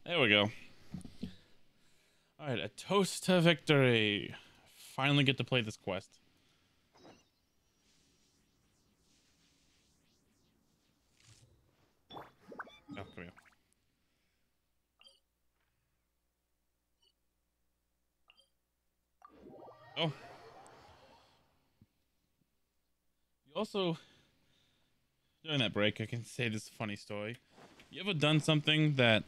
There we go. All right, a toast to victory. Finally get to play this quest. Oh, come here. Oh. You also, during that break, I can say this funny story. You ever done something that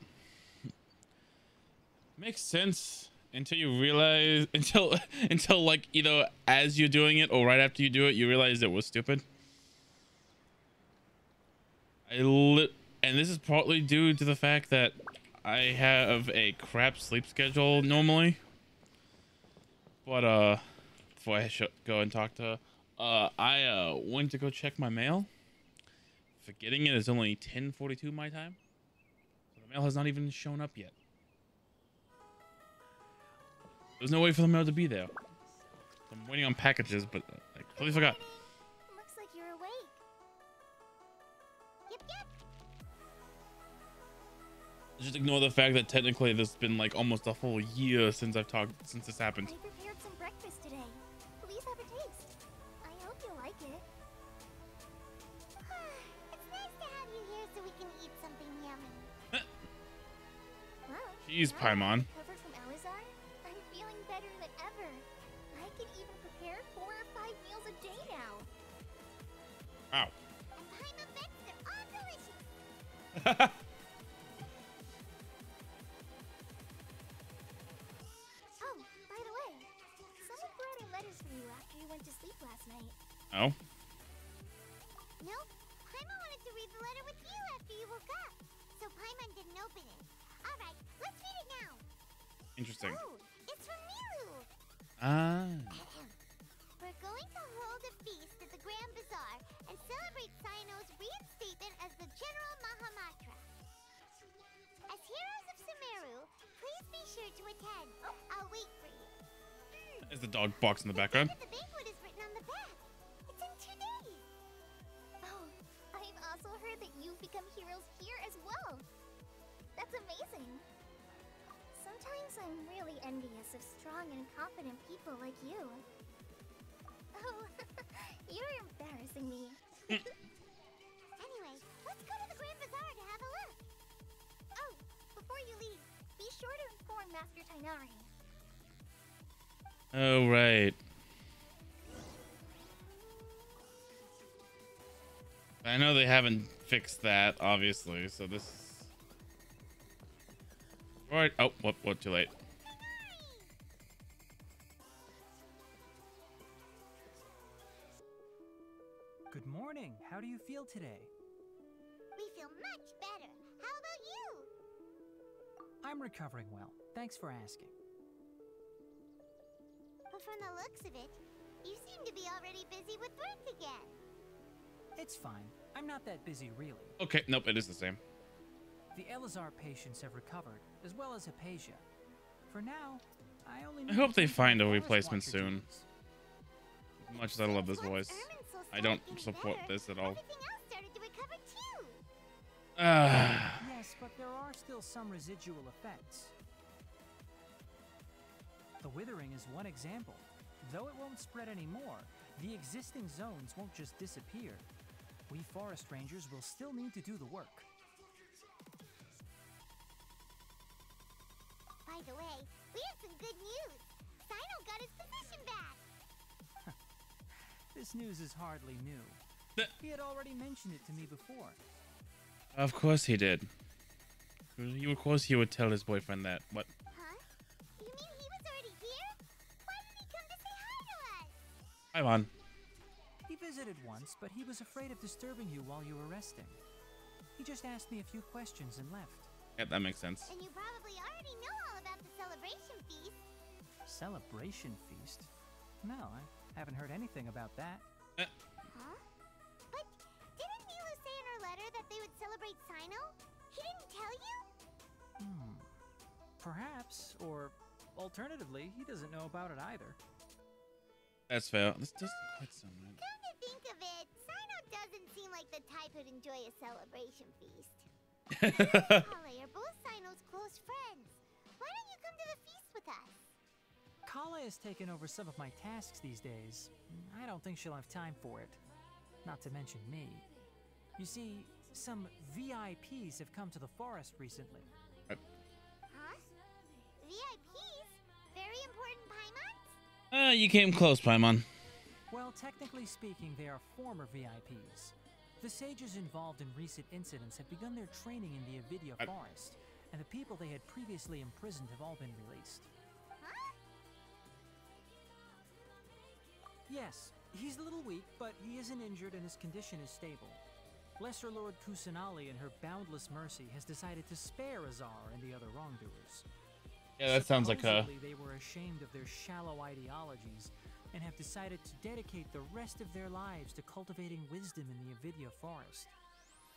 makes sense until you realize, until like either as you're doing it or right after you do it, you realize it was stupid? And this is partly due to the fact that I have a crap sleep schedule normally. But before I go and talk to her, I went to go check my mail, forgetting it is only 10:42 my time. So the mail has not even shown up yet. There's no way for the mail to be there. I'm waiting on packages, but I completely forgot. Looks like you're awake. Yep, yep. Just ignore the fact that technically this has been like almost a full year since since this happened. I prepared some breakfast today. Please have a taste. I hope you like it. It's nice to have you here so we can eat something yummy. Well, Jeez, now Paimon. that I've recovered from Alizar, I'm feeling better than ever. I can even prepare 4 or 5 meals a day now. Wow. And Paimon bets they're all delicious. Oh, by the way, someone brought in letters for you after you went to sleep last night. Oh. Nope. Paimon wanted to read the letter with you after you woke up. So Paimon didn't open it. Alright, let's read it now. Interesting. Oh, it's from Miru. Ah. We're going to hold a feast at the Grand Bazaar and celebrate Sino's reinstatement as the General Mahamatra. As heroes of Sumeru, please be sure to attend. I'll wait for you. As the dog barks in the background. The banquet is written on the back. It's in 2 days. Oh, I've also heard that you've become heroes here as well. That's amazing. Sometimes I'm really envious of strong and confident people like you. Oh, you're embarrassing me. Anyway, let's go to the Grand Bazaar to have a look. Oh, before you leave, be sure to inform Master Tainari. Oh, right. I know they haven't fixed that, obviously, so this is... Right. Oh, what, too late. Good morning. How do you feel today? We feel much better. How about you? I'm recovering well. Thanks for asking. But from the looks of it, you seem to be already busy with work again. It's fine. I'm not that busy, really. Okay, nope, it is the same. The Elazar patients have recovered, as well as Hypatia. For now, I only I need hope to they take find a on replacement Watcher soon. duties. As much as I love this voice, I don't support this at all. Everything else started to recover too. Yes, but there are still some residual effects. The withering is one example. Though it won't spread anymore, the existing zones won't just disappear. We forest rangers will still need to do the work. By the way, we have some good news. Sino got his position back. This news is hardly new. He had already mentioned it to me before. Of course he did. Of course he would tell his boyfriend that. What? Huh? You mean he was already here? Why didn't he come to say hi to us? Paimon. He visited once, but he was afraid of disturbing you while you were resting. He just asked me a few questions and left. Yeah, that makes sense. And you probably already know all about the celebration feast. Celebration feast? No, I haven't heard anything about that. Huh? But didn't Milu say in her letter that they would celebrate Sino? He didn't tell you? Perhaps, or alternatively, he doesn't know about it either. That's fair. This doesn't quite sound right. Come to think of it, Sino doesn't seem like the type who'd enjoy a celebration feast. He and Kale are both Sino's close friends. Kala has taken over some of my tasks these days. I don't think she'll have time for it. Not to mention me. You see, some VIPs have come to the forest recently. Huh? VIPs? Very important Paimons? You came close, Paimon. Well, technically speaking, they are former VIPs. The sages involved in recent incidents have begun their training in the Avidia forest, and the people they had previously imprisoned have all been released. Huh? Yes, he's a little weak, but he isn't injured and his condition is stable. Lesser Lord Kusanali, in her boundless mercy, has decided to spare Azar and the other wrongdoers. Yeah, that sounds like a... Supposedly, they were ashamed of their shallow ideologies and have decided to dedicate the rest of their lives to cultivating wisdom in the Avidia forest.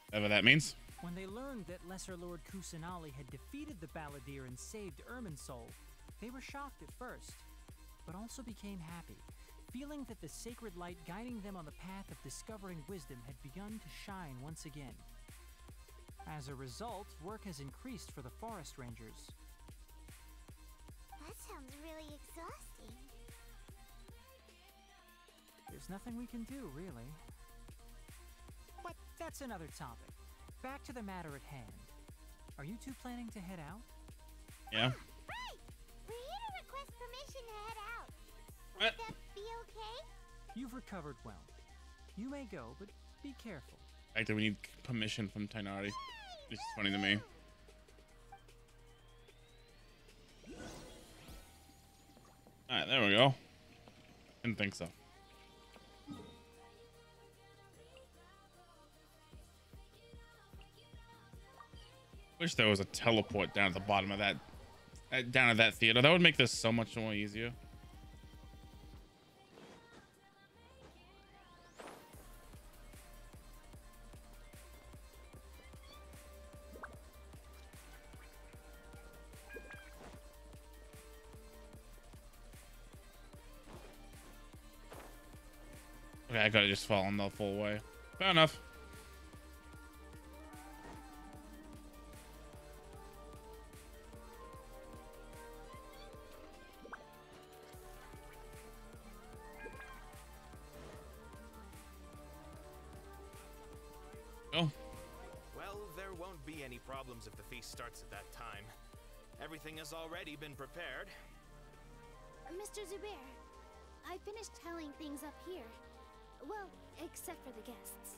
Whatever that means. When they learned that Lesser Lord Kusanali had defeated the Balladeer and saved Irminsul, they were shocked at first, but also became happy, feeling that the sacred light guiding them on the path of discovering wisdom had begun to shine once again. As a result, work has increased for the forest rangers. That sounds really exhausting. There's nothing we can do, really. But that's another topic. Back to the matter at hand. Are you two planning to head out? Yeah. Right! We're here to request permission to head out. Would that be okay? You've recovered well. You may go, but be careful. The fact that we need permission from Tainari. This is funny to me. Alright, there we go. Didn't think so. Wish there was a teleport down at the bottom of that, down at that theater. That would make this so much more easier. Okay, I gotta just fall on the full way. Fair enough. Oh. Well, there won't be any problems if the feast starts at that time. Everything has already been prepared. Mr. Zubair, I finished tallying things up here. Well, except for the guests.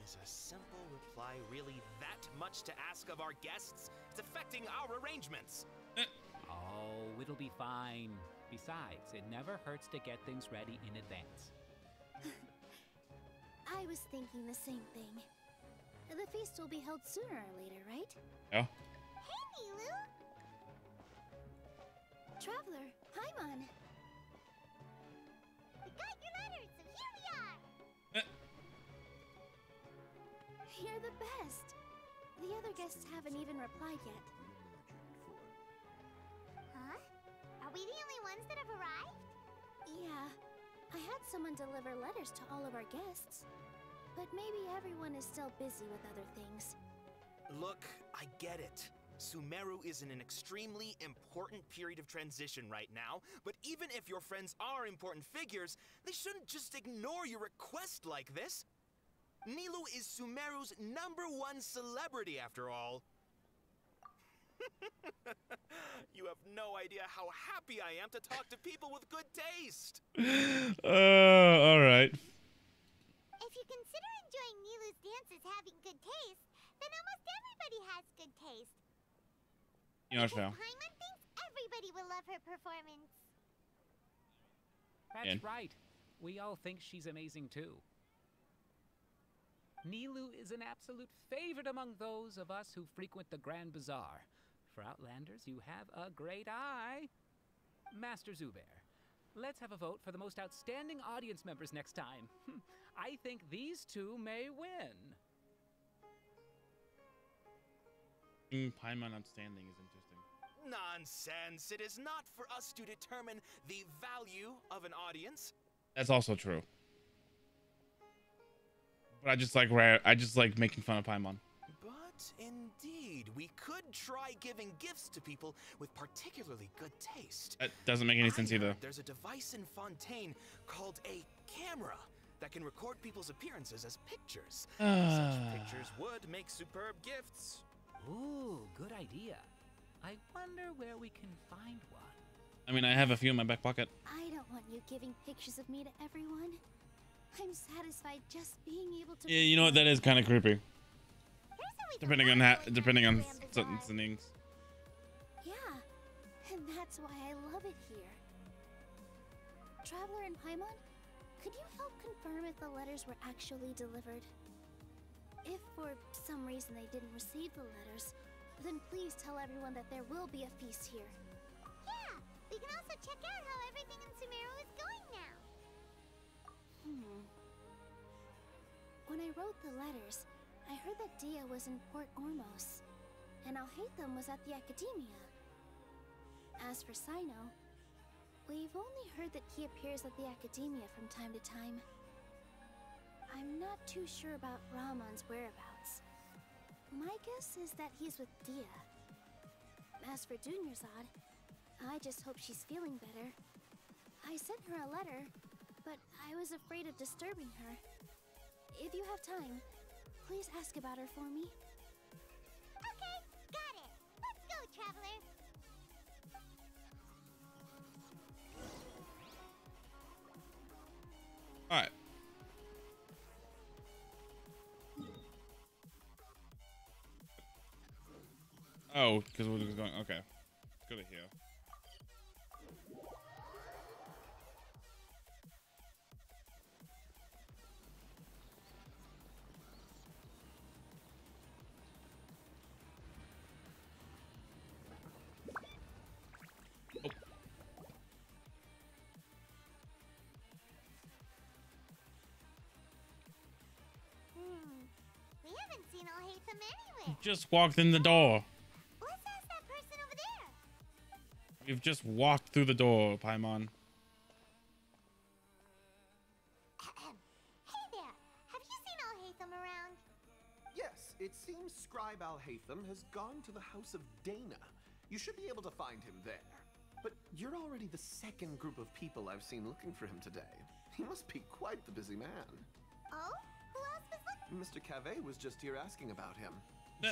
Is a simple reply really that much to ask of our guests? It's affecting our arrangements. Oh, it'll be fine. Besides, it never hurts to get things ready in advance. I was thinking the same thing. The feast will be held sooner or later, right? Yeah. Hey, Nilu! Traveler, Paimon! We got your letters, so here we are! You're the best! The other guests haven't even replied yet. Huh? Are we the only ones that have arrived? Yeah. I had someone deliver letters to all of our guests. But maybe everyone is still busy with other things. Look, I get it. Sumeru is in an extremely important period of transition right now, but even if your friends are important figures, they shouldn't just ignore your request like this. Nilu is Sumeru's #1 celebrity after all. You have no idea how happy I am to talk to people with good taste. Alright. If you consider enjoying Nilu's dances having good taste, then almost everybody has good taste. You know what's fair. Paimon thinks everybody will love her performance. That's And- right. We all think she's amazing too. Nilu is an absolute favorite among those of us who frequent the Grand Bazaar. For Outlanders, you have a great eye. Master Zubair, let's have a vote for the most outstanding audience members next time. I think these two may win. Paimon outstanding is interesting. Nonsense. It is not for us to determine the value of an audience. That's also true. But I just like making fun of Paimon. But indeed. We could try giving gifts to people with particularly good taste. That doesn't make any sense either. There's a device in Fontaine called a camera that can record people's appearances as pictures. Such pictures would make superb gifts. Ooh, good idea. I wonder where we can find one. I mean, I have a few in my back pocket. I don't want you giving pictures of me to everyone. I'm satisfied just being able to. Yeah, you know what? That is kind of creepy. Depending on certain things. Yeah, and that's why I love it here. Traveler and Paimon, could you help confirm if the letters were actually delivered? If for some reason they didn't receive the letters, then please tell everyone that there will be a feast here. Yeah, we can also check out how everything in Sumeru is going now. When I wrote the letters, I heard that Dia was in Port Ormos, and Alhaitham was at the Academia. As for Sino, we've only heard that he appears at the Academia from time to time. I'm not too sure about Ramon's whereabouts. My guess is that he's with Dia. As for Dunyarzad, I just hope she's feeling better. I sent her a letter, but I was afraid of disturbing her. If you have time, please ask about her for me. Okay, got it. Let's go, Traveler. All right. Oh, because we're just going. Okay, go to here. We haven't seen Alhaitham anywhere. Just walked in the door. Let's ask that person over there. We've just walked through the door, Paimon. Hey there. Have you seen Alhaitham around? Yes, it seems Scribe Alhaitham has gone to the House of Dana. You should be able to find him there. But you're already the second group of people I've seen looking for him today. He must be quite the busy man. Oh? Who else was looking? Mr. Cavey was just here asking about him.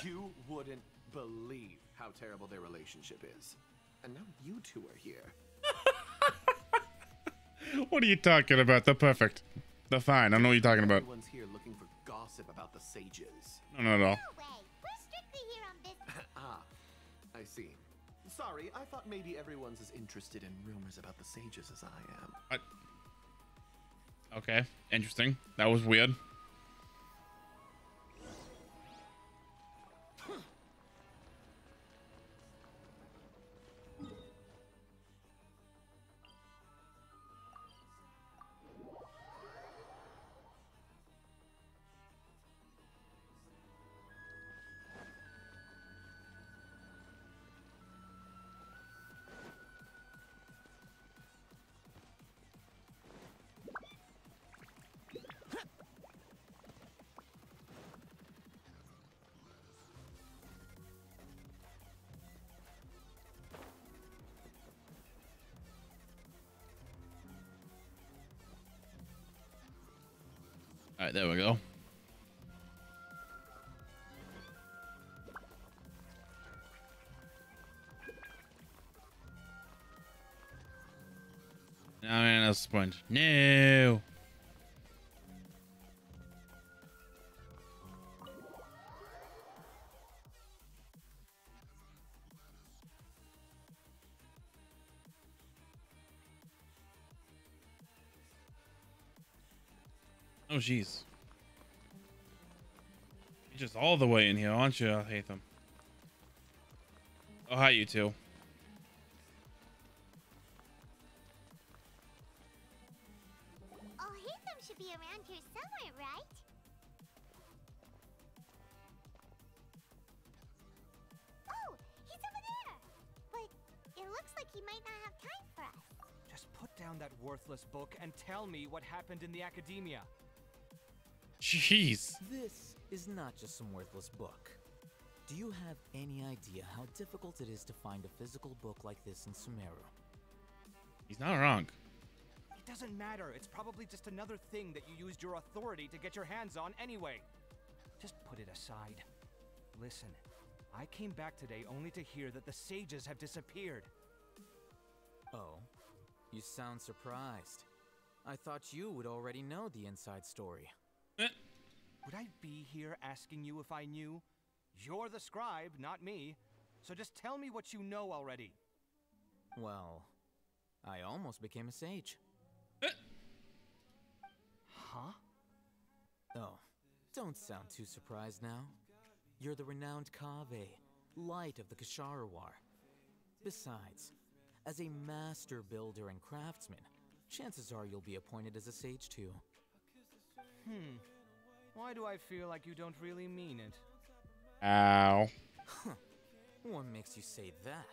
You wouldn't believe how terrible their relationship is. And now you two are here. What are you talking about? They're perfect. They're fine. I know what you're talking about. Everyone's here looking for gossip about the sages. No, not at all. No way. We're strictly here on business. Ah, I see. Sorry, I thought maybe everyone's as interested in rumors about the sages as I am. What? Okay, interesting. That was weird. All right, there we go. Now I'm in a sponge. No. Oh, jeez. You're just all the way in here, aren't you, Alhaitham? Oh, hi, you two. Alhaitham should be around here somewhere, right? Oh, he's over there. But it looks like he might not have time for us. Just put down that worthless book and tell me what happened in the Academia. Jeez. This is not just some worthless book. Do you have any idea how difficult it is to find a physical book like this in Sumeru? He's not wrong. It doesn't matter. It's probably just another thing that you used your authority to get your hands on anyway. Just put it aside. Listen, I came back today only to hear that the sages have disappeared. Oh, you sound surprised. I thought you would already know the inside story. Would I be here asking you if I knew? You're the scribe, not me. So just tell me what you know already. Well, I almost became a sage. Huh? Oh, don't sound too surprised now. You're the renowned Kaveh, light of the Kasharawar. Besides, as a master builder and craftsman, chances are you'll be appointed as a sage too. Why do I feel like you don't really mean it? Ow. What makes you say that?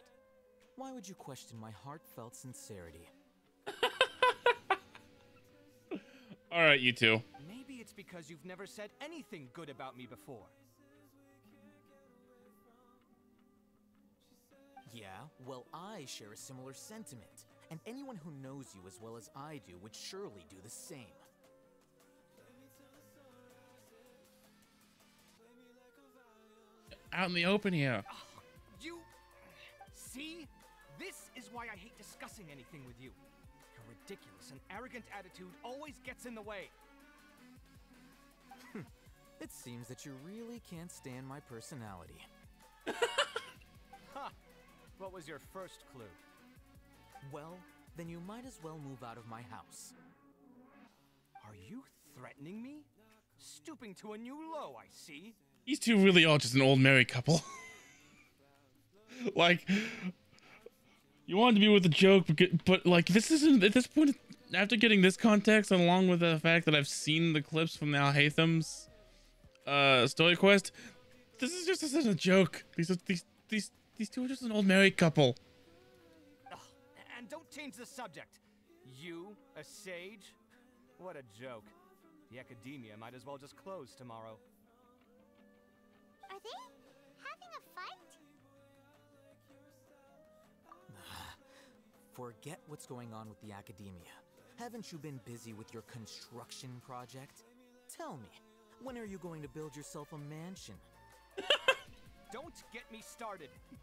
Why would you question my heartfelt sincerity? All right, you two. Maybe it's because you've never said anything good about me before. Yeah, well, I share a similar sentiment, and anyone who knows you as well as I do would surely do the same. Out in the open here. You... See? This is why I hate discussing anything with you. Your ridiculous and arrogant attitude always gets in the way. It seems that you really can't stand my personality. Ha! What was your first clue? Well, then you might as well move out of my house. Are you threatening me? Stooping to a new low, I see. These two really are just an old married couple. Like, you wanted to be with a joke, but like, this isn't, at this point, after getting this context, and along with the fact that I've seen the clips from the Al-Haytham's story quest, this isn't a joke. These two are just an old married couple. Ugh, and don't change the subject. You, a sage? What a joke. The academia might as well just close tomorrow. Are they having a fight? Forget what's going on with the academia. Haven't you been busy with your construction project? Tell me, when are you going to build yourself a mansion? Don't get me started. I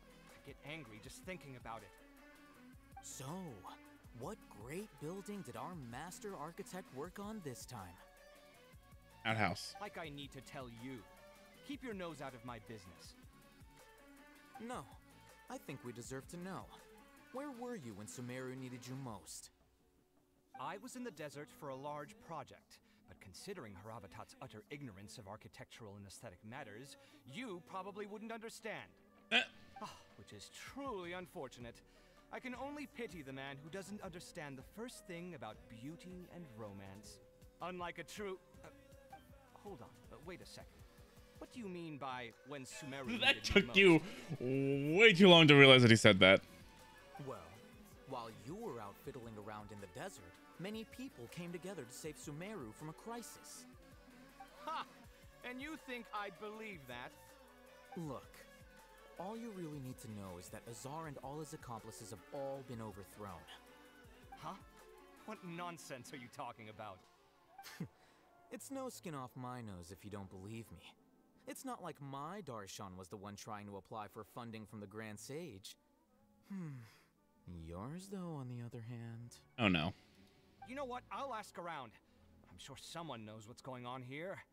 get angry just thinking about it. So, what great building did our master architect work on this time? Outhouse. Like I need to tell you. Keep your nose out of my business. No, I think we deserve to know. Where were you when Sumeru needed you most? I was in the desert for a large project, but considering Haravatat's utter ignorance of architectural and aesthetic matters, you probably wouldn't understand. Which is truly unfortunate. I can only pity the man who doesn't understand the first thing about beauty and romance. Unlike a true... hold on, wait a second. What do you mean by when Sumeru That needed took most? you way too long to realize that he said that. Well, while you were out fiddling around in the desert, many people came together to save Sumeru from a crisis. Ha! And you think I'd believe that? Look, all you really need to know is that Azar and all his accomplices have all been overthrown. Huh? What nonsense are you talking about? It's no skin off my nose if you don't believe me. It's not like my Darshan was the one trying to apply for funding from the Grand Sage. Yours, though, on the other hand... Oh no. You know what? I'll ask around. I'm sure someone knows what's going on here.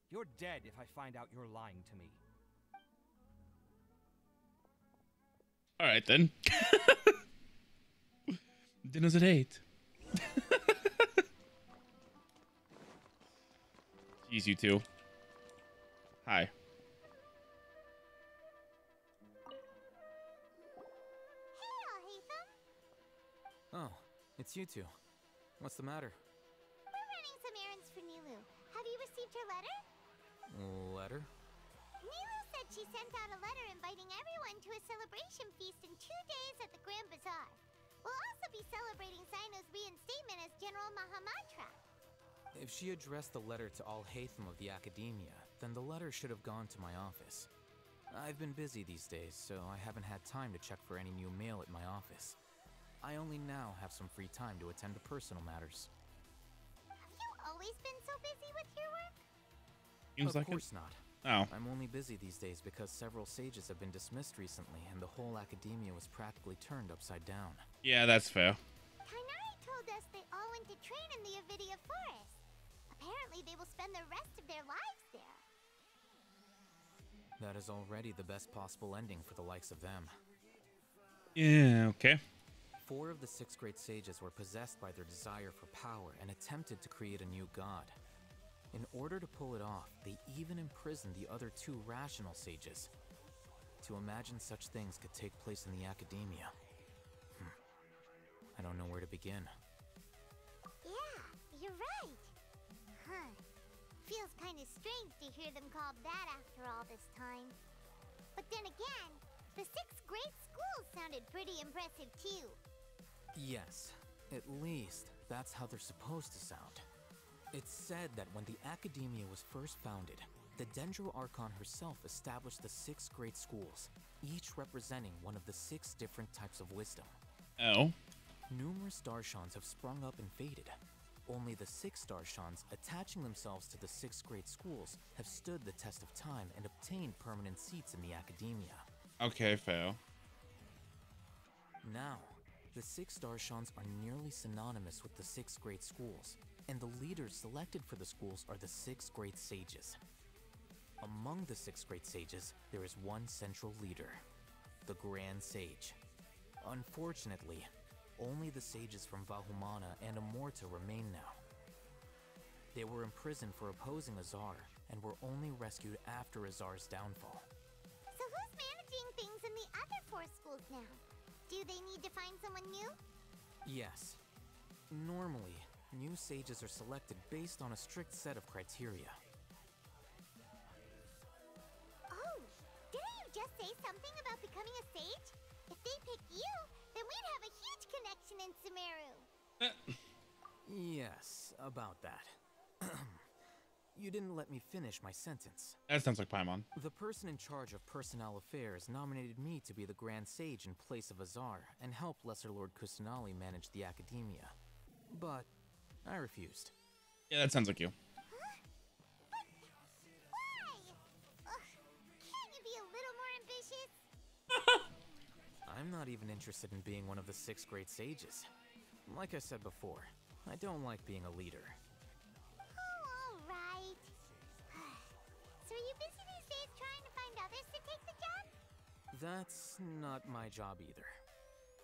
You're dead if I find out you're lying to me. Alright then. Dinner's at 8. Jeez, you two. Hi. Hey, Al-Haytham. Oh, it's you two. What's the matter? We're running some errands for Nilu. Have you received her letter? Letter? Nilu said she sent out a letter inviting everyone to a celebration feast in 2 days at the Grand Bazaar. We'll also be celebrating Sino's reinstatement as General Mahamatra. If she addressed the letter to Al-Haytham of the Academia, then the letter should have gone to my office. I've been busy these days, so I haven't had time to check for any new mail at my office. I only now have some free time to attend to personal matters. Have you always been so busy with your work? Seems like Of course not. Oh. I'm only busy these days because several sages have been dismissed recently, and the whole academia was practically turned upside down. Yeah, that's fair. Kainari told us they all went to train in the Avidia Forest. Apparently they will spend the rest of their lives there. That is already the best possible ending for the likes of them. Yeah, okay. 4 of the 6 great sages were possessed by their desire for power and attempted to create a new god. In order to pull it off, they even imprisoned the other 2 rational sages. To imagine such things could take place in the academia. I don't know where to begin. Yeah, you're right. Huh. Feels kind of strange to hear them called that after all this time. But then again, the 6 great schools sounded pretty impressive too. Yes, at least that's how they're supposed to sound. It's said that when the academia was first founded, the Dendro Archon herself established the 6 great schools, each representing one of the 6 different types of wisdom. Oh. Numerous Darshans have sprung up and faded. Only the 6 Darshans, attaching themselves to the 6 great schools, have stood the test of time and obtained permanent seats in the academia. Okay, fair. Now, the 6 Darshans are nearly synonymous with the 6 great schools, and the leaders selected for the schools are the 6 great sages. Among the 6 great sages, there is one central leader, the Grand Sage. Unfortunately, only the sages from Vahumana and Amorta remain now. They were imprisoned for opposing Azar, and were only rescued after Azar's downfall. So who's managing things in the other 4 schools now? Do they need to find someone new? Yes. Normally, new sages are selected based on a strict set of criteria. Oh, didn't you just say something about becoming a sage? If they pick you, then we'd have a huge connection in Sumeru. Yes, about that. You didn't let me finish my sentence. That sounds like Paimon. The person in charge of personnel affairs nominated me to be the Grand Sage in place of Azar and help Lesser Lord Kusanali manage the academia. But I refused. Yeah, that sounds like you. Huh? But why? Ugh, can't you be a little more ambitious? I'm not even interested in being one of the 6 great sages. Like I said before, I don't like being a leader. Oh, alright. So are you busy these days trying to find others to take the job? That's not my job either.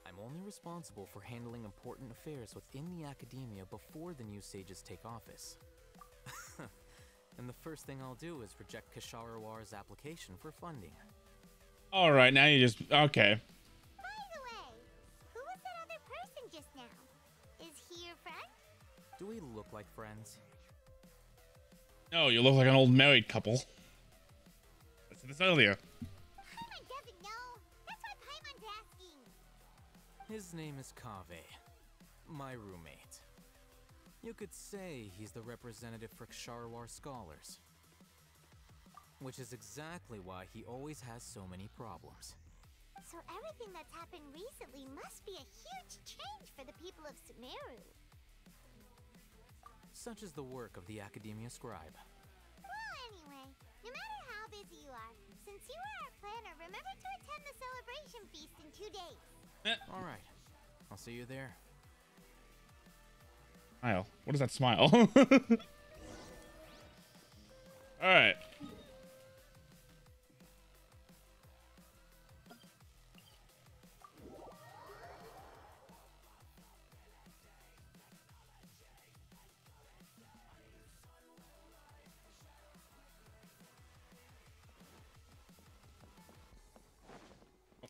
I'm only responsible for handling important affairs within the academia before the new sages take office. And the first thing I'll do is reject Kasharawar's application for funding. Alright, now you just... Okay. By the way, who was that other person just now? Is he your friend? Do we look like friends? No, you look like an old married couple. I said this earlier. Paimon doesn't know. That's why Paimon's asking. His name is Kaveh, my roommate. You could say he's the representative for Ksharawar scholars. Which is exactly why he always has so many problems. So everything that's happened recently must be a huge change for the people of Sumeru. Such is the work of the Academia Scribe. Well, anyway, no matter how busy you are, since you are our planner, remember to attend the celebration feast in 2 days. Alright, I'll see you there. Smile. What is that smile? Alright.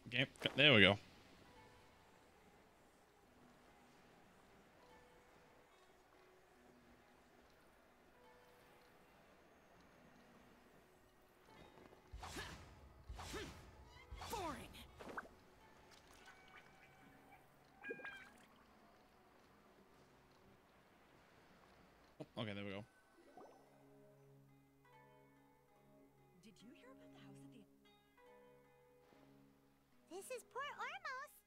Okay, there we go. Boring. Okay, there we go. Did you hear about the house at the... This is Port Ormos.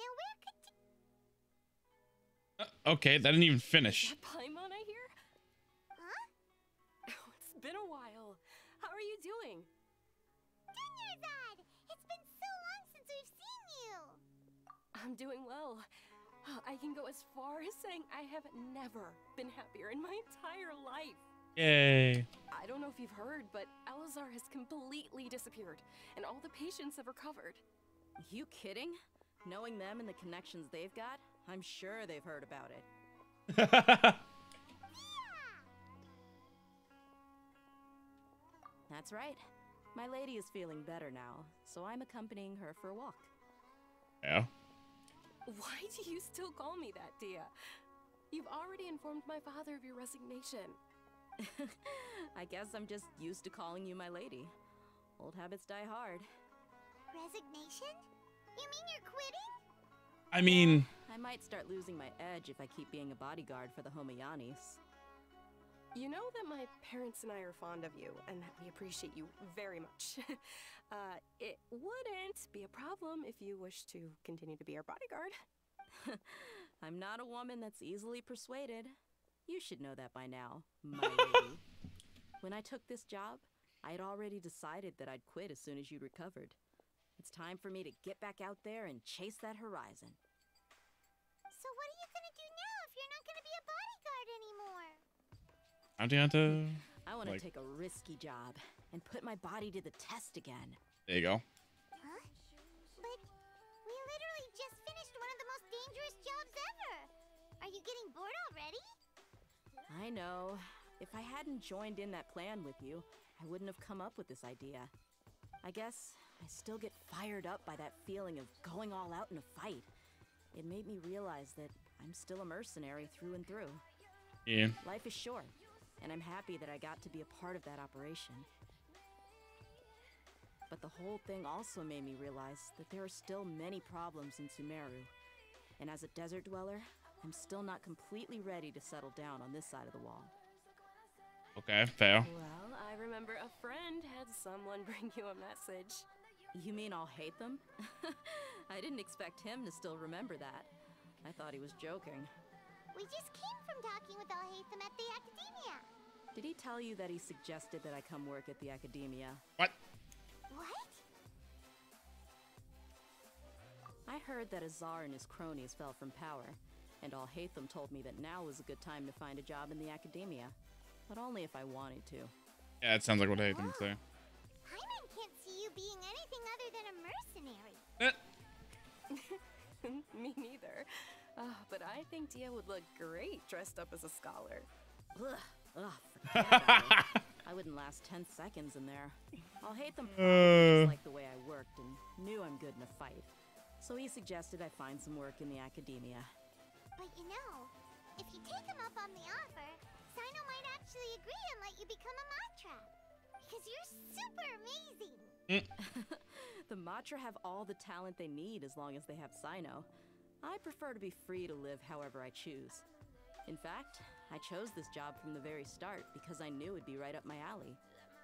Now where could Okay, that didn't even finish. That Paimon I hear? Huh? Oh, it's been a while. How are you doing? Dunyarzad! It's been so long since we've seen you! I'm doing well. I can go as far as saying I have never been happier in my entire life. Yay. I don't know if you've heard, but Elazar has completely disappeared, and all the patients have recovered. You kidding? Knowing them and the connections they've got, I'm sure they've heard about it. That's right. My lady is feeling better now, so I'm accompanying her for a walk. Yeah. Why do you still call me that, Dia? You've already informed my father of your resignation. I guess I'm just used to calling you my lady. Old habits die hard. Resignation? You mean you're quitting? I mean... I might start losing my edge if I keep being a bodyguard for the Homayanis. You know that my parents and I are fond of you, and that we appreciate you very much. It wouldn't be a problem if you wish to continue to be our bodyguard. I'm not a woman that's easily persuaded. You should know that by now, my lady. When I took this job, I had already decided that I'd quit as soon as you'd recovered. It's time for me to get back out there and chase that horizon. So what are you gonna do now if you're not gonna be a bodyguard anymore? I'm going to... I want to take a risky job and put my body to the test again. There you go. Huh? But we literally just finished one of the most dangerous jobs ever. Are you getting bored already? I know. If I hadn't joined in that plan with you, I wouldn't have come up with this idea. I guess I still get fired up by that feeling of going all out in a fight. It made me realize that I'm still a mercenary through and through. Yeah. Life is short, and I'm happy that I got to be a part of that operation. But the whole thing also made me realize that there are still many problems in Sumeru. And as a desert dweller, I'm still not completely ready to settle down on this side of the wall. Okay, fair. Well, I remember a friend had someone bring you a message. You mean I'll hate them? I didn't expect him to still remember that. I thought he was joking. We just came from talking with Alhaitham at the Academia. Did he tell you that he suggested that I come work at the Academia? What? What? I heard that Azar and his cronies fell from power, and Alhaitham told me that now was a good time to find a job in the Academia. But only if I wanted to. Yeah, it sounds like what Haytham would say. Paimon can't see you being anything other than a mercenary. Me neither. But I think Dia would look great dressed up as a scholar. Forget about it. I wouldn't last 10 seconds in there. Alhaitham probably just liked the way I worked and knew I'm good in a fight. So he suggested I find some work in the Academia. But you know, if you take him up on the offer, Sino might actually agree and let you become a Matra. Because you're super amazing. The Matra have all the talent they need as long as they have Sino. I prefer to be free to live however I choose. In fact, I chose this job from the very start because I knew it'd be right up my alley.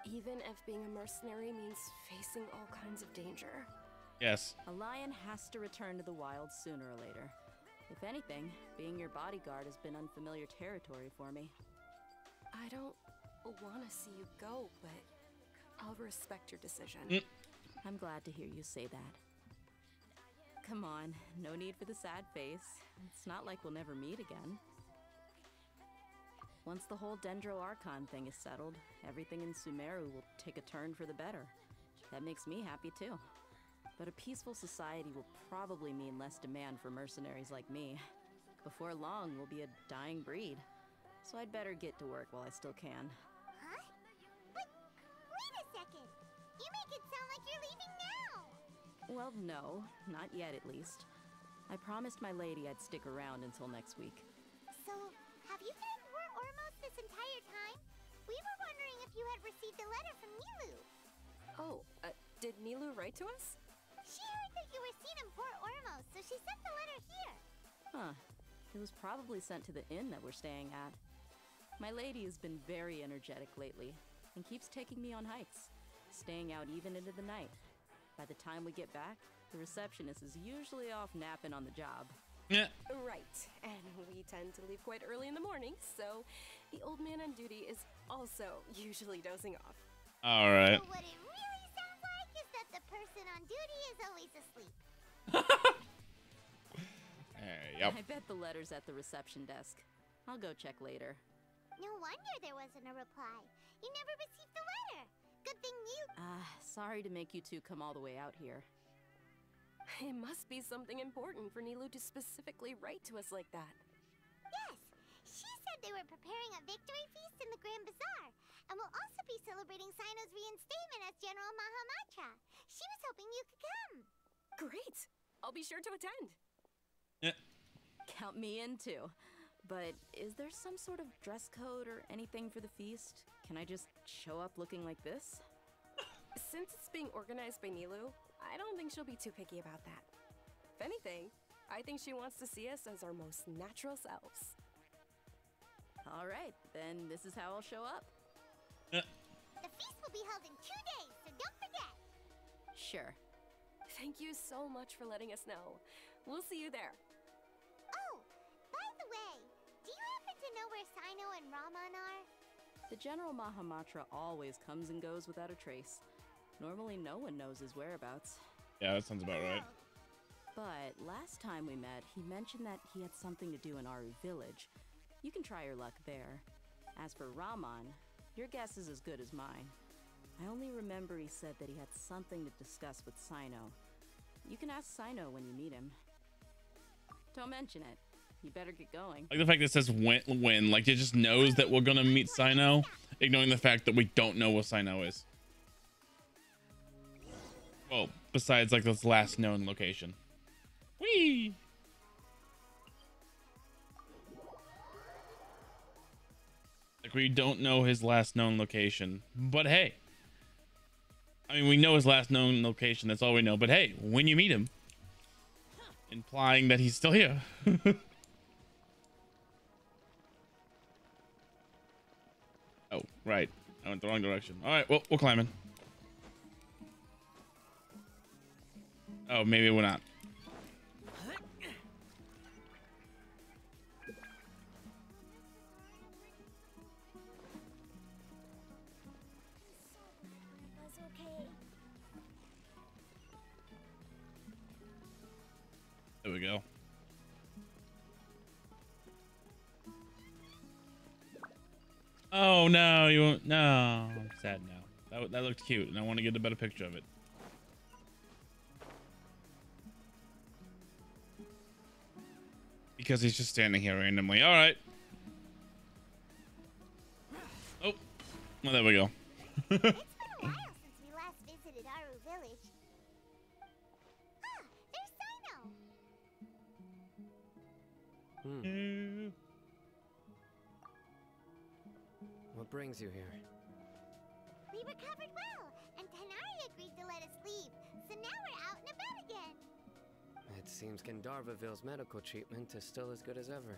Even if being a mercenary means facing all kinds of danger. Yes. A lion has to return to the wild sooner or later. If anything, being your bodyguard has been unfamiliar territory for me. I don't want to see you go, but I'll respect your decision. I'm glad to hear you say that. Come on, no need for the sad face. It's not like we'll never meet again. Once the whole Dendro Archon thing is settled, everything in Sumeru will take a turn for the better. That makes me happy too. But a peaceful society will probably mean less demand for mercenaries like me. Before long, we'll be a dying breed. So I'd better get to work while I still can. Huh? But wait a second. You make it sound like you're leaving now. Well, no, not yet at least. I promised my lady I'd stick around until next week. So, have you been in Port Ormos this entire time? We were wondering if you had received a letter from Nilu. Oh, did Nilu write to us? She heard that you were seen in Port Ormos, so she sent the letter here. Huh. It was probably sent to the inn that we're staying at. My lady has been very energetic lately, and keeps taking me on hikes, staying out even into the night. By the time we get back, the receptionist is usually off napping on the job. Yeah. Right, and we tend to leave quite early in the morning, so the old man on duty is also usually dozing off. All right. So what it really sounds like is that the person on duty is always asleep. Yep. I bet the letter's at the reception desk. I'll go check later. No wonder there wasn't a reply. You never received the letter. Good thing you... Sorry to make you two come all the way out here. It must be something important for Nilou to specifically write to us like that. Yes, she said they were preparing a victory feast in the Grand Bazaar, and will also be celebrating Sino's reinstatement as General Mahamatra. She was hoping you could come. Great! I'll be sure to attend. Yeah. Count me in too. But is there some sort of dress code or anything for the feast? Can I just show up looking like this? Since it's being organized by Nilou, I don't think she'll be too picky about that. If anything, I think she wants to see us as our most natural selves. All right, then this is how I'll show up. The feast will be held in 2 days, so don't forget. Sure. Thank you so much for letting us know. We'll see you there. Oh, by the way, do you happen to know where Sino and Raman are? The General Mahamatra always comes and goes without a trace. Normally no one knows his whereabouts. Yeah, that sounds about right. But last time we met, he mentioned that he had something to do in Aru Village. You can try your luck there. As for Raman, your guess is as good as mine. I only remember he said that he had something to discuss with Sino. You can ask Sino when you meet him. Don't mention it. You better get going. Like the fact that it says when, like it just knows that we're gonna meet Sino, ignoring the fact that we don't know what Sino is. Well, besides like this last known location. Whee! Like we don't know his last known location, but hey. I mean, we know his last known location, that's all we know, but hey, when you meet him, implying that he's still here. Oh, right. I went the wrong direction. All right, well, we're climbing. Oh, maybe we're not. That's okay. There we go. Oh no, you won't. No, I'm sad now. That looked cute, and I want to get a better picture of it. Because he's just standing here randomly. All right. Oh, well, there we go. It's been a while since we last visited Aru Village. Ah, there's Sino. What brings you here? We recovered well, and Tanari agreed to let us leave, so now we're out and about again. It seems Gandharvaville's medical treatment is still as good as ever.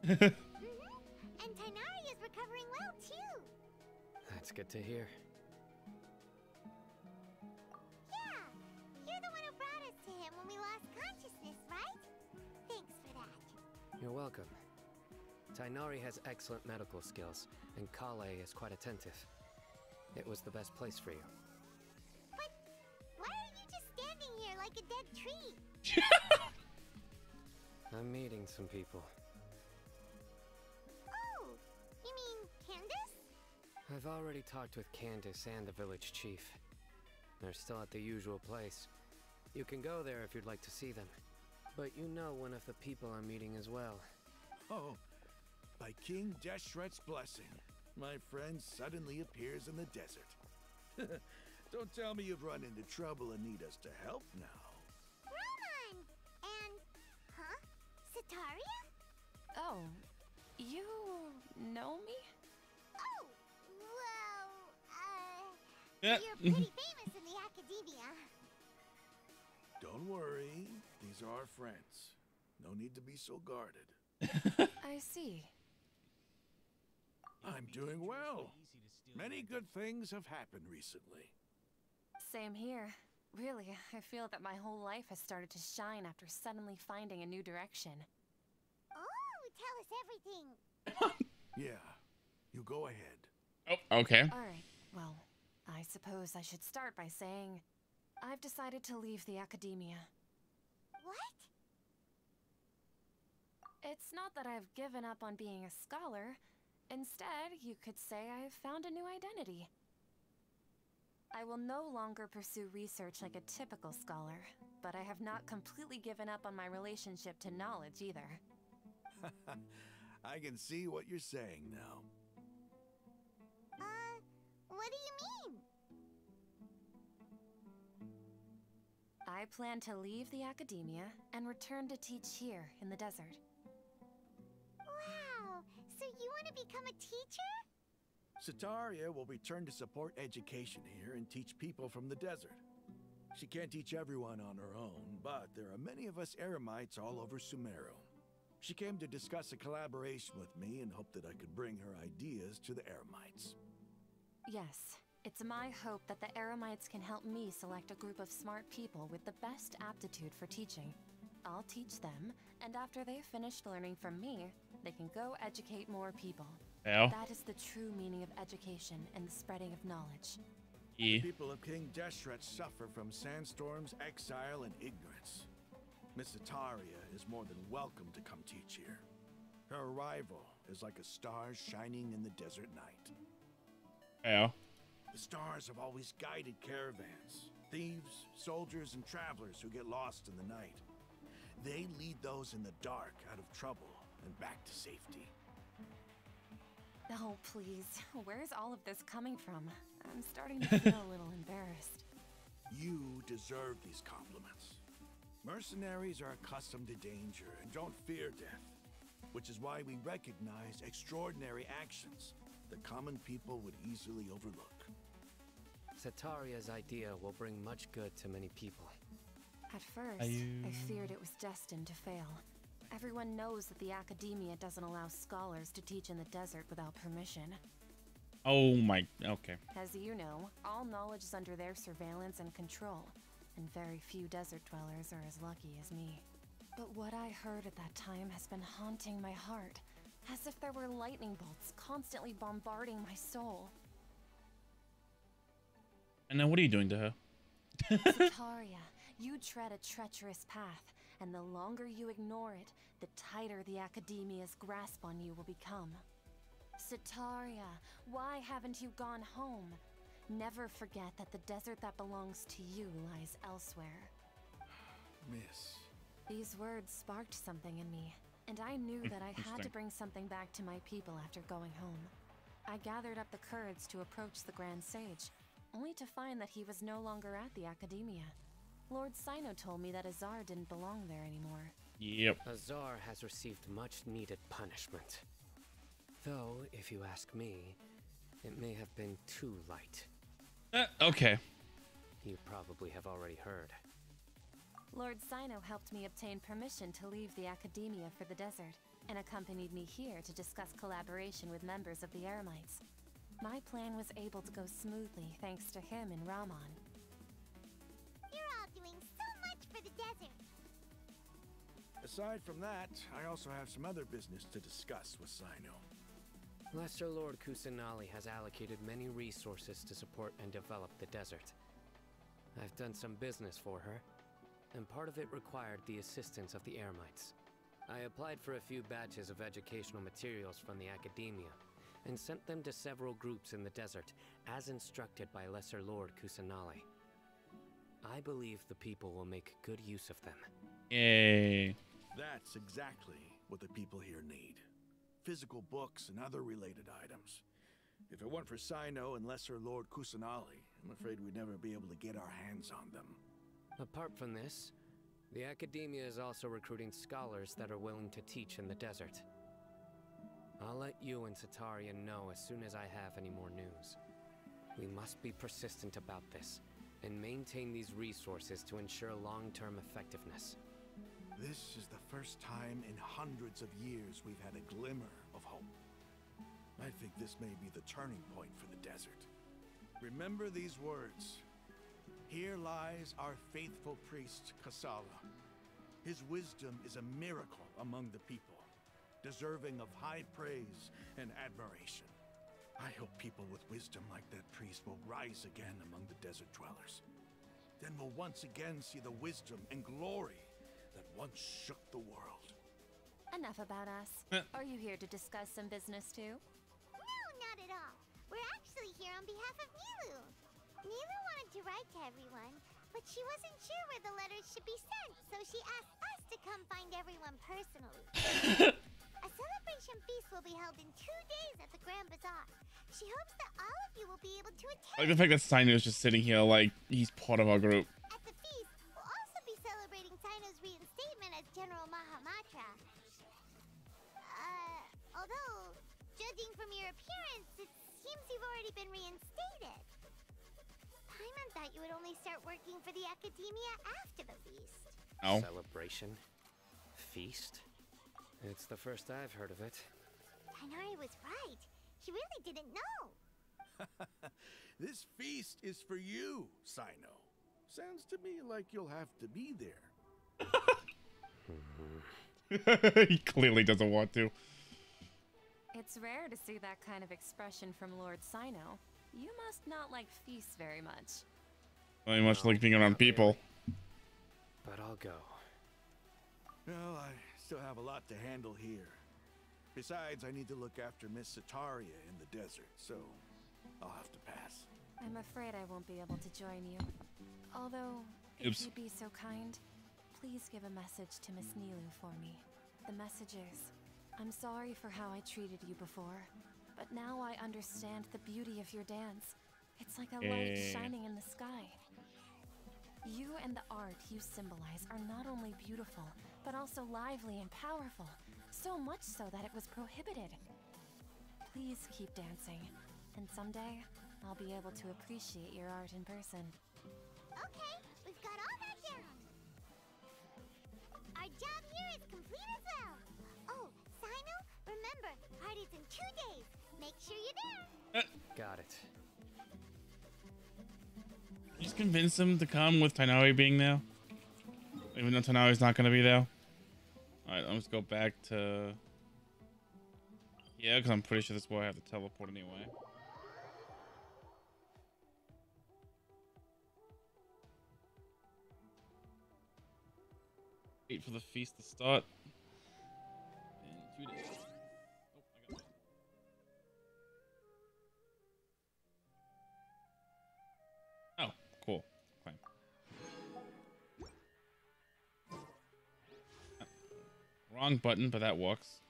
And Tanari is recovering well, too. That's good to hear. Yeah, you're the one who brought us to him when we lost consciousness, right? Thanks for that. You're welcome. Tainari has excellent medical skills, and Kale is quite attentive. It was the best place for you. But why are you just standing here like a dead tree? I'm meeting some people. Oh, you mean Candace? I've already talked with Candace and the village chief. They're still at the usual place. You can go there if you'd like to see them. But you know one of the people I'm meeting as well. Oh, by King Deshret's blessing, my friend suddenly appears in the desert. Don't tell me you've run into trouble and need us to help now. Roman! And... huh? Sataria? Oh, you know me? Oh, well, Yeah. you're pretty famous in the academia. Don't worry, these are our friends. No need to be so guarded. I see. I'm doing well. Many good things have happened recently. Same here. Really, I feel that my whole life has started to shine after suddenly finding a new direction. Oh, tell us everything. Yeah, you go ahead. Oh, okay. Alright, well, I suppose I should start by saying I've decided to leave the academia. What? It's not that I've given up on being a scholar. Instead, you could say I've found a new identity. I will no longer pursue research like a typical scholar, but I have not completely given up on my relationship to knowledge either. I can see what you're saying now. What do you mean? I plan to leave the academia and return to teach here in the desert. Wow, so you want to become a teacher? Sataria will return to support education here and teach people from the desert. She can't teach everyone on her own, but there are many of us Eremites all over Sumeru. She came to discuss a collaboration with me and hoped that I could bring her ideas to the Eremites. Yes, it's my hope that the Eremites can help me select a group of smart people with the best aptitude for teaching. I'll teach them, and after they've finished learning from me, they can go educate more people. Yeah. That is the true meaning of education and the spreading of knowledge. The people of King Deshret suffer from sandstorms, exile, and ignorance. Miss Sataria is more than welcome to come teach here. Her arrival is like a star shining in the desert night. Yeah. The stars have always guided caravans, thieves, soldiers, and travelers who get lost in the night. They lead those in the dark out of trouble and back to safety. Oh, please. Where's all of this coming from? I'm starting to feel a little embarrassed. You deserve these compliments. Mercenaries are accustomed to danger and don't fear death, which is why we recognize extraordinary actions that common people would easily overlook. Sataria's idea will bring much good to many people. At first, I feared it was destined to fail. Everyone knows that the academia doesn't allow scholars to teach in the desert without permission. Oh my, okay. As you know, all knowledge is under their surveillance and control, and very few desert dwellers are as lucky as me. But what I heard at that time has been haunting my heart, as if there were lightning bolts constantly bombarding my soul. And now what are you doing to her? Sataria, you tread a treacherous path, and the longer you ignore it, the tighter the academia's grasp on you will become. Sataria, why haven't you gone home? Never forget that the desert that belongs to you lies elsewhere. Miss. These words sparked something in me, and I knew that I had to bring something back to my people after going home. I gathered up the courage to approach the Grand Sage, only to find that he was no longer at the academia. Lord Sino told me that Azar didn't belong there anymore. Yep. Azar has received much needed punishment. Though, if you ask me, it may have been too light. Okay. You probably have already heard. Lord Sino helped me obtain permission to leave the academia for the desert, and accompanied me here to discuss collaboration with members of the Eremites. My plan was able to go smoothly thanks to him and Rahman. You're all doing so much for the desert. Aside from that, I also have some other business to discuss with Sino. Lesser Lord Kusanali has allocated many resources to support and develop the desert. I've done some business for her, and part of it required the assistance of the Eremites. I applied for a few batches of educational materials from the academia, and sent them to several groups in the desert, as instructed by Lesser Lord Kusanali. I believe the people will make good use of them. Yay. That's exactly what the people here need. Physical books and other related items. If it weren't for Sino and Lesser Lord Kusanali, I'm afraid we'd never be able to get our hands on them. Apart from this, the academia is also recruiting scholars that are willing to teach in the desert. I'll let you and Sataria know as soon as I have any more news. We must be persistent about this, and maintain these resources to ensure long-term effectiveness. This is the first time in hundreds of years we've had a glimmer of hope. I think this may be the turning point for the desert. Remember these words. Here lies our faithful priest, Kasala. His wisdom is a miracle among the people, deserving of high praise and admiration. I hope people with wisdom like that priest will rise again among the desert dwellers. Then we'll once again see the wisdom and glory that once shook the world. Enough about us. Are you here to discuss some business too? No, not at all. We're actually here on behalf of Nilu. Nilu wanted to write to everyone, but she wasn't sure where the letters should be sent, so she asked us to come find everyone personally. A celebration feast will be held in 2 days at the Grand Bazaar. She hopes that all of you will be able to attend. Like the fact that Saino is just sitting here like he's part of our group. At the feast, we'll also be celebrating Saino's reinstatement as General Mahamatra. Although, judging from your appearance, it seems you've already been reinstated. Paimon thought you would only start working for the Academia after the feast. Oh. Celebration? Feast? It's the first I've heard of it. Tighnari was right. She really didn't know. This feast is for you, Saino. Sounds to me like you'll have to be there. He clearly doesn't want to. It's rare to see that kind of expression from Lord Saino. You must not like feasts very much. Very much like being around people. But I'll go. Well, I still have a lot to handle here. Besides, I need to look after Miss Sataria in the desert, so I'll have to pass. I'm afraid I won't be able to join you. Although, Oops. if you'd be so kind, please give a message to Miss Nilu for me. The message is, I'm sorry for how I treated you before, but now I understand the beauty of your dance. It's like a light shining in the sky. You and the art you symbolize are not only beautiful, but also lively and powerful. So much so that it was prohibited. Please keep dancing, and someday I'll be able to appreciate your art in person. Okay, we've got all that down. Our job here is complete as well. Oh, Saino, remember, party's in 2 days. Make sure you're there. Got it. Just convince him to come with Tighnari being there. Even though Tighnari's not going to be there. Alright, let's go back to... Yeah, because I'm pretty sure this boy I have to teleport anyway. Wait for the feast to start. In 2 days. Oh, I got it. Oh, cool. Fine. Wrong button, but that works.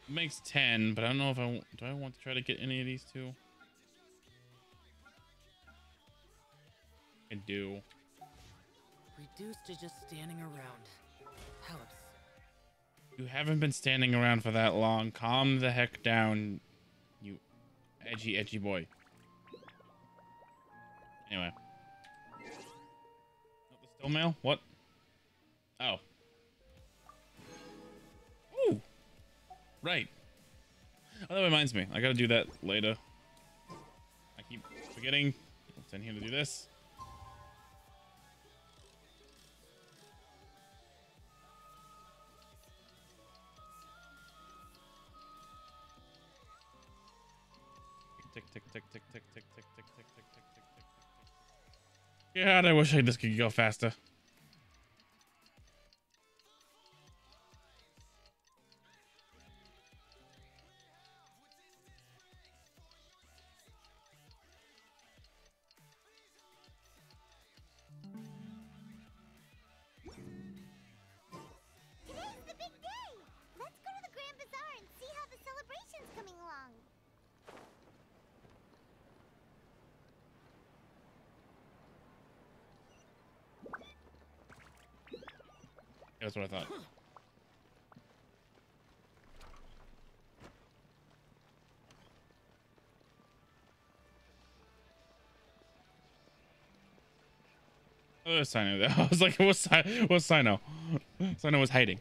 It makes 10, but I don't know if do I want to try to get any of these two? I do. Reduced to just standing around. Helps. You haven't been standing around for that long. Calm the heck down, you edgy boy. Anyway. Not the still mail? What? Oh. Ooh. Right. Oh, that reminds me. I gotta do that later. I keep forgetting. Let's in here to do this. Tick tick tick tick tick tick tick tick tick tick tick tick tick tick. God, I wish this could go faster. Today's the big day. Let's go to the Grand Bazaar and see how the celebration's coming along. That's what I thought. Oh, there's Sino there. I was like, what's Sino? Sino was hiding.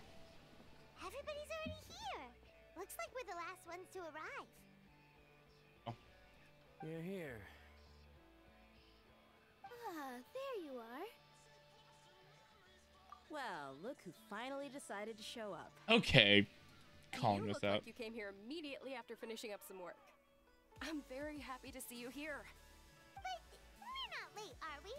Everybody's already here. Looks like we're the last ones to arrive. You're here. Ah, there you are. Well, look who finally decided to show up. Okay. And Calling you this look out. like you came here immediately after finishing up some work. I'm very happy to see you here. But we're not late, are we?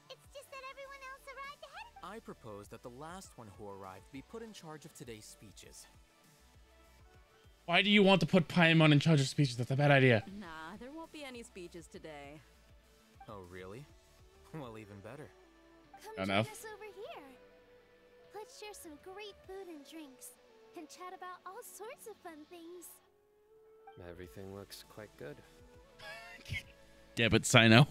It's just that everyone else arrived ahead of I propose that the last one who arrived be put in charge of today's speeches. Why do you want to put Paimon in charge of speeches? That's a bad idea. Nah, there won't be any speeches today. Oh, really? Well, even better. Come Enough. join us over here. Let's share some great food and drinks, and chat about all sorts of fun things. Everything looks quite good. Debit Sino. Wow!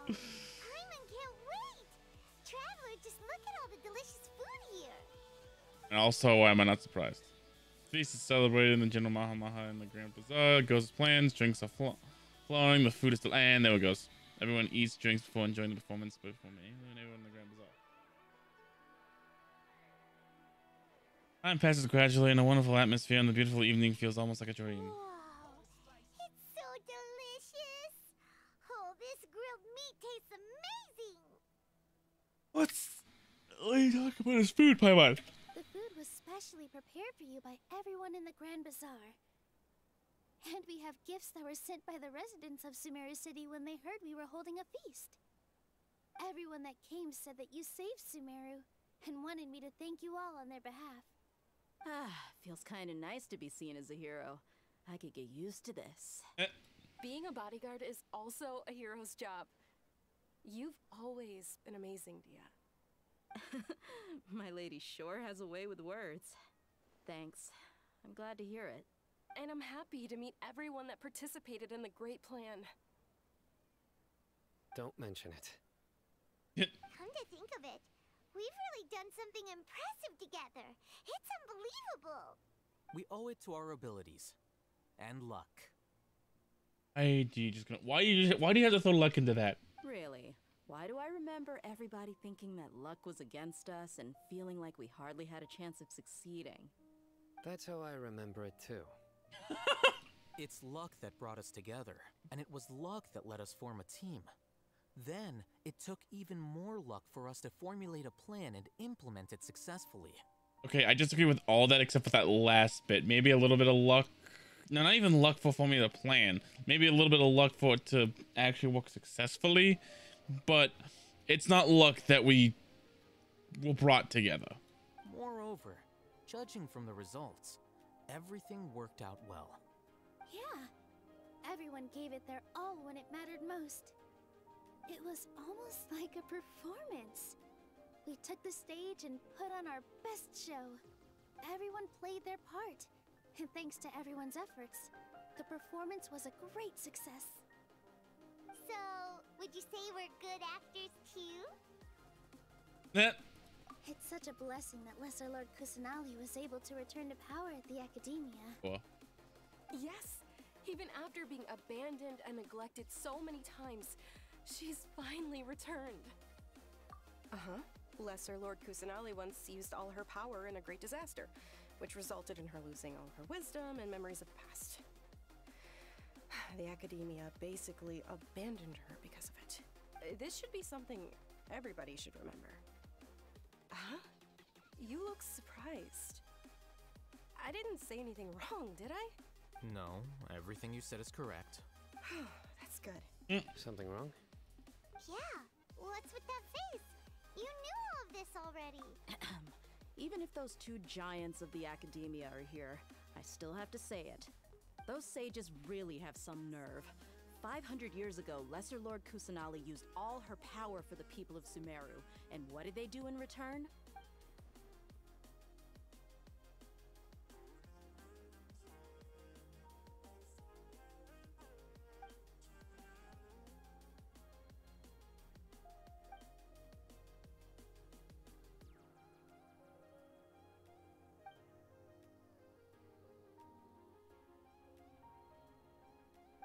Paimon can't wait! Traveler, just look at all the delicious food here! And also, why am I not surprised? Feast is celebrated in the General Maha Maha in the Grand Bazaar. Goes as plans. Drinks are flowing. The food is still. And there it goes. Everyone eats, drinks before enjoying the performance. Before me and everyone in the Grand Bazaar. Time passes gradually in a wonderful atmosphere, and the beautiful evening feels almost like a dream. Wow! It's so delicious! Oh, this grilled meat tastes amazing! What are you talking about? His food, Paimon. The food was specially prepared for you by everyone in the Grand Bazaar. And we have gifts that were sent by the residents of Sumeru City when they heard we were holding a feast. Everyone that came said that you saved Sumeru and wanted me to thank you all on their behalf. Ah, feels kind of nice to be seen as a hero. I could get used to this. Being a bodyguard is also a hero's job. You've always been amazing, Dia. My lady sure has a way with words. Thanks. I'm glad to hear it. And I'm happy to meet everyone that participated in the great plan. Don't mention it. Come to think of it, we've really done something impressive together. It's unbelievable. We owe it to our abilities. And luck. Why do you have to throw luck into that? Really? Why do I remember everybody thinking that luck was against us and feeling like we hardly had a chance of succeeding? That's how I remember it too. It's luck that brought us together, and it was luck that let us form a team. Then, it took even more luck for us to formulate a plan and implement it successfully. Okay, I disagree with all that except for that last bit. Maybe a little bit of luck. No, not even luck for forming a plan. Maybe a little bit of luck for it to actually work successfully. But it's not luck that we were brought together. Moreover, judging from the results, everything worked out well. Yeah, everyone gave it their all when it mattered most. It was almost like a performance. We took the stage and put on our best show. Everyone played their part, and thanks to everyone's efforts, the performance was a great success. So, would you say we're good actors too? It's such a blessing that Lesser Lord Kusanali was able to return to power at the Academia. Well. Yes, even after being abandoned and neglected so many times, she's finally returned. Uh-huh. Lesser Lord Kusanali once used all her power in a great disaster, which resulted in her losing all her wisdom and memories of the past. The Academia basically abandoned her because of it. This should be something everybody should remember. Huh? You look surprised. I didn't say anything wrong, did I? No, everything you said is correct. That's good. Something wrong? Yeah, what's with that face? You knew all of this already. Even if those two giants of the Academia are here, I still have to say it. Those sages really have some nerve. 500 years ago, Lesser Lord Kusanali used all her power for the people of Sumeru. And what did they do in return?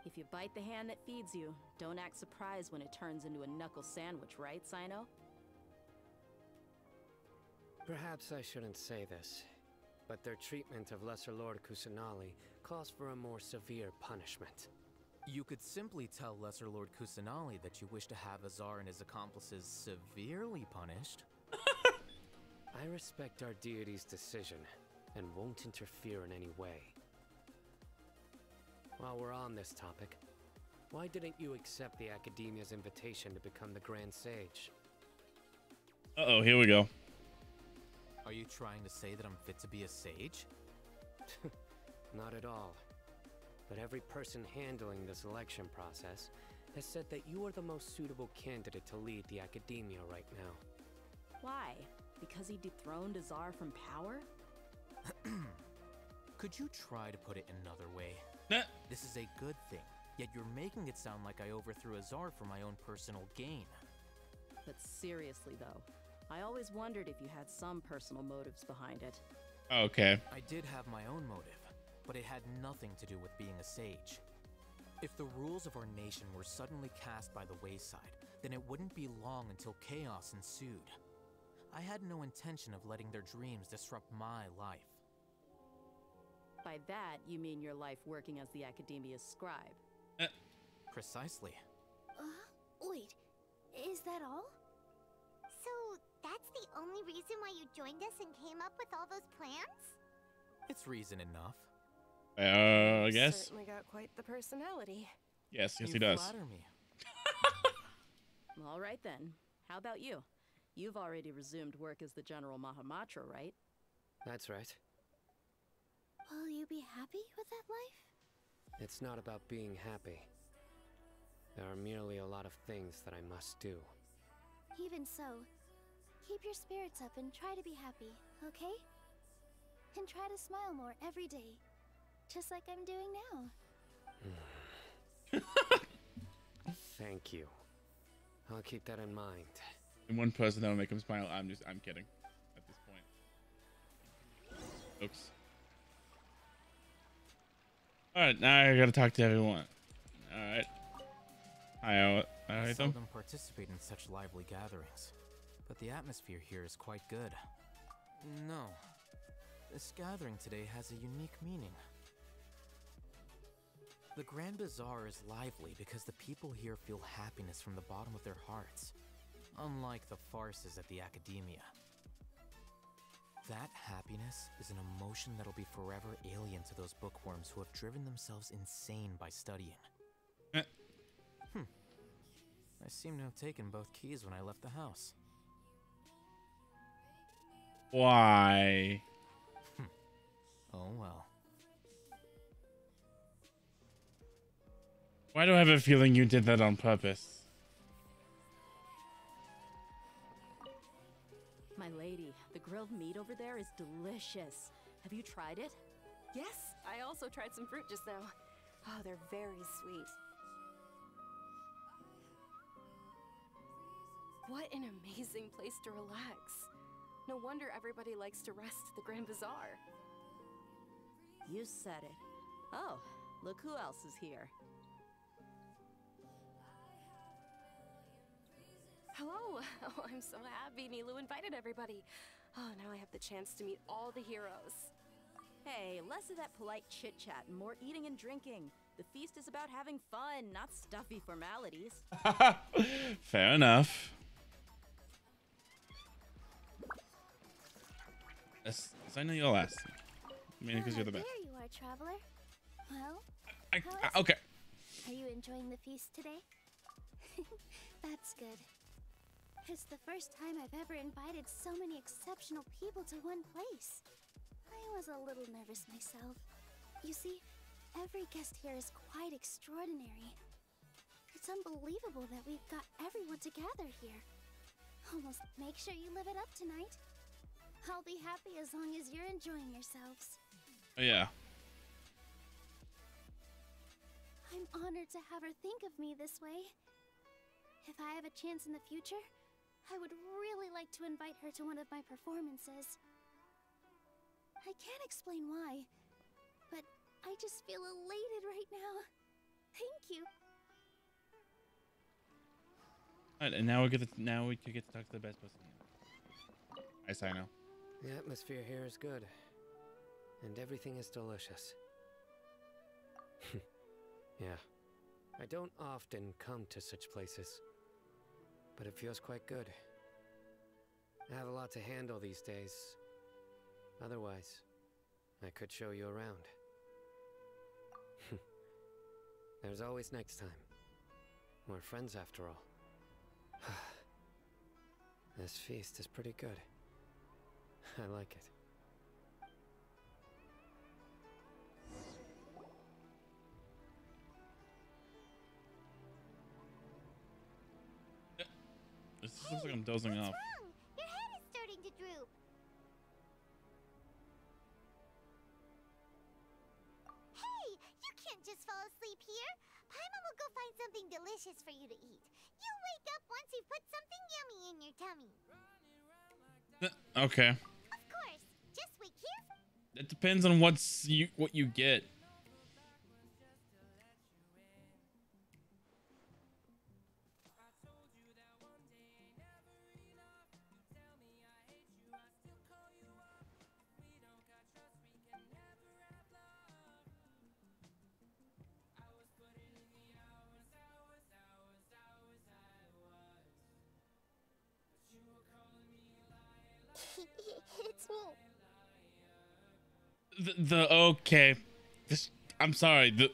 If you bite the hand that feeds you, don't act surprised when it turns into a knuckle sandwich, right, Sino? Perhaps I shouldn't say this, but their treatment of Lesser Lord Kusanali calls for a more severe punishment. You could simply tell Lesser Lord Kusanali that you wish to have Azar and his accomplices severely punished. I respect our deity's decision and won't interfere in any way. While we're on this topic, why didn't you accept the Academia's invitation to become the Grand Sage? Uh-oh, here we go. Are you trying to say that I'm fit to be a sage? Not at all. But every person handling the selection process has said that you are the most suitable candidate to lead the Academia right now. Why? Because he dethroned Azar from power? Could you try to put it another way? This is a good thing, yet you're making it sound like I overthrew Azar for my own personal gain. But seriously though, I always wondered if you had some personal motives behind it. Okay. I did have my own motive, but it had nothing to do with being a sage. If the rules of our nation were suddenly cast by the wayside, then it wouldn't be long until chaos ensued. I had no intention of letting their dreams disrupt my life. By that, you mean your life working as the Academia's scribe? Precisely. Wait, is that all? So, that's the only reason why you joined us and came up with all those plans? It's reason enough. I guess. Certainly got quite the personality. Yes, You he does. flatter me. All right then. How about you? You've already resumed work as the General Mahamatra, right? That's right. Will you be happy with that life? It's not about being happy. There are merely a lot of things that I must do. Even so, keep your spirits up and try to be happy, okay? And try to smile more every day, just like I'm doing now. Thank you. I'll keep that in mind. And one person that'll make him smile. I'm kidding at this point. Oops. Alright, now I gotta talk to everyone. Alright. I seldom participate in such lively gatherings, but the atmosphere here is quite good. No. This gathering today has a unique meaning. The Grand Bazaar is lively because the people here feel happiness from the bottom of their hearts, unlike the farces at the Academia. That happiness is an emotion that'll be forever alien to those bookworms who have driven themselves insane by studying. I seem to have taken both keys when I left the house. Why? Oh well. Why do I have a feeling you did that on purpose? My lady, the grilled meat over there is delicious. Have you tried it? Yes, I also tried some fruit just now. Oh, they're very sweet. What an amazing place to relax. No wonder everybody likes to rest at the Grand Bazaar. You said it. Oh, look who else is here. Hello! Oh, I'm so happy Nilu invited everybody. Oh, now I have the chance to meet all the heroes. Hey, less of that polite chit-chat and more eating and drinking. The feast is about having fun, not stuffy formalities. Fair enough. Yes, I know you'll ask. I mean, because you're the best. There you are, traveler. Well, Okay. Are you enjoying the feast today? That's good. It's the first time I've ever invited so many exceptional people to one place. I was a little nervous myself. You see, every guest here is quite extraordinary. It's unbelievable that we've got everyone together here. Almost make sure you live it up tonight. I'll be happy as long as you're enjoying yourselves. Oh, yeah. I'm honored to have her think of me this way. If I have a chance in the future, I would really like to invite her to one of my performances. I can't explain why, but I just feel elated right now. Thank you. Alright, and now we could get to talk to the best person. I know. The atmosphere here is good, and everything is delicious. Yeah, I don't often come to such places, but it feels quite good. I have a lot to handle these days. Otherwise, I could show you around. There's always next time. We're friends after all. This feast is pretty good. I like it. This looks like I'm dozing off. Wrong? Your head is starting to droop. Hey, you can't just fall asleep here. Paimon will go find something delicious for you to eat. You'll wake up once you put something yummy in your tummy. Okay. Of course. Just wait here. It depends on what you get. It's me. Okay. This, I'm sorry. The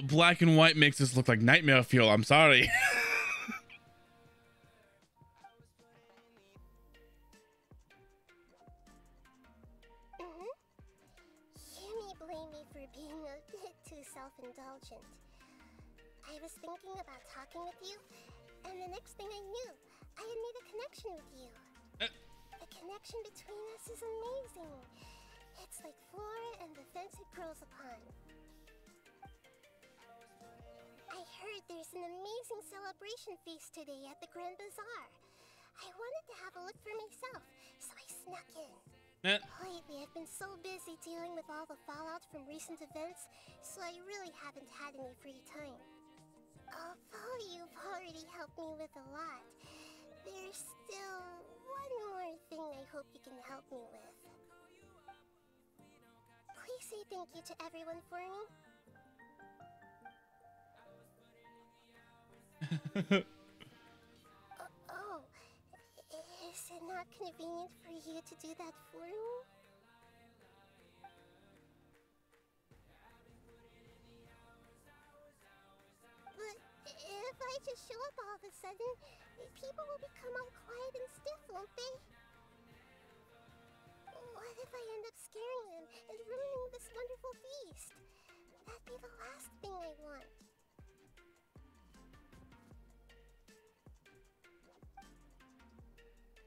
black and white makes this look like nightmare fuel. I'm sorry. You may blame me for being a bit too self-indulgent. I was thinking about talking with you, and the next thing I knew, I had made a connection with you. The connection between us is amazing. It's like flora and the fence it grows upon. I heard there's an amazing celebration feast today at the Grand Bazaar. I wanted to have a look for myself, so I snuck in. Lately, I've been so busy dealing with all the fallout from recent events, so I really haven't had any free time. Although you've already helped me with a lot, there's still one more thing I hope you can help me with. Please say thank you to everyone for me. Is it not convenient for you to do that for me? But if I just show up all of a sudden, people will become all quiet and stiff, won't they? What if I end up scaring them and ruining this wonderful feast? That'd be the last thing I want.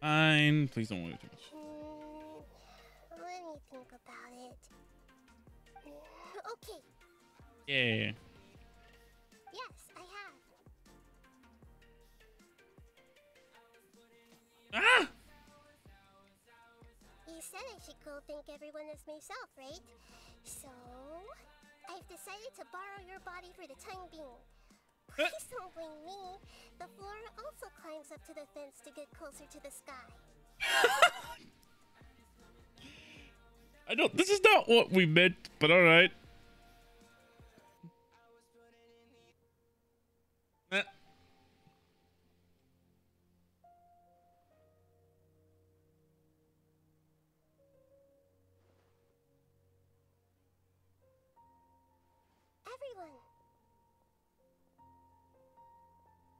Fine. Please don't worry too much. Let me think about it. Okay. Yeah. Yes, I have. Ah! You said I should go thank everyone as myself, right? So, I've decided to borrow your body for the time being. Please don't blame me. The flora also climbs up to the fence to get closer to the sky. I don't. This is not what we meant, but all right. Everyone.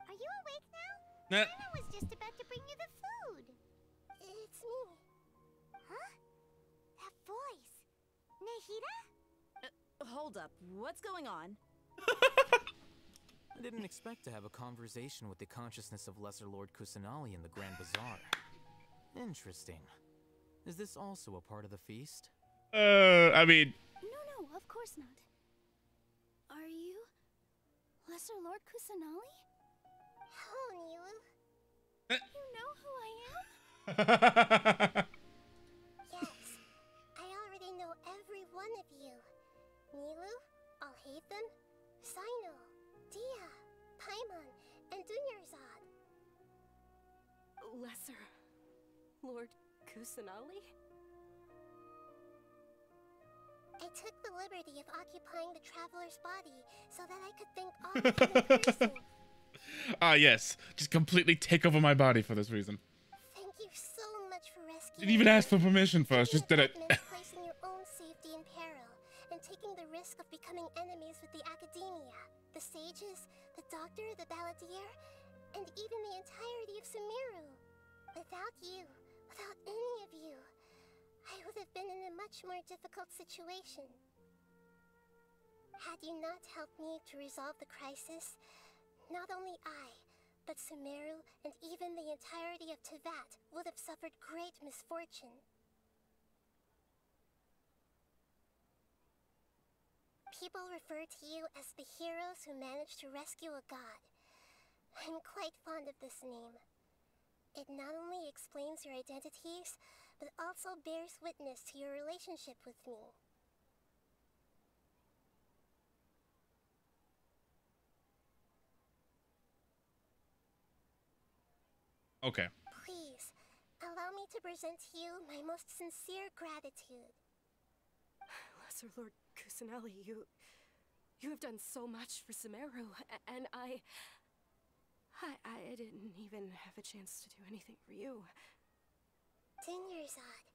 Are you awake now? Anna was just about to bring you the food. It's me. Huh? That voice. Nahida? Hold up. What's going on? I didn't expect to have a conversation with the consciousness of Lesser Lord Kusanali in the Grand Bazaar. Interesting. Is this also a part of the feast? I mean... No, of course not. Are you Lesser Lord Kusanali? Hello, Nilu. You know who I am? Yes, I already know every one of you. Nilu, Alhaitham, Sino, Dia, Paimon, and Dunyarzad. Lesser Lord Kusanali? I took the liberty of occupying the traveler's body so that I could think all of you in person. Ah, yes. Just completely take over my body for this reason. Thank you so much for rescuing Didn't even me. ask for permission first, just did it. Placing your own safety in peril and taking the risk of becoming enemies with the academia, the sages, the doctor, the balladeer, and even the entirety of Sumeru. Without you, without any of you, I would have been in a much more difficult situation. Had you not helped me to resolve the crisis, not only I, but Sumeru and even the entirety of Teyvat would have suffered great misfortune. People refer to you as the heroes who managed to rescue a god. I'm quite fond of this name. It not only explains your identities, but also bears witness to your relationship with me. Okay. Please, allow me to present to you my most sincere gratitude. Lesser Lord Kusanali, you have done so much for Sumeru, and I didn't even have a chance to do anything for you. Dinyarzad,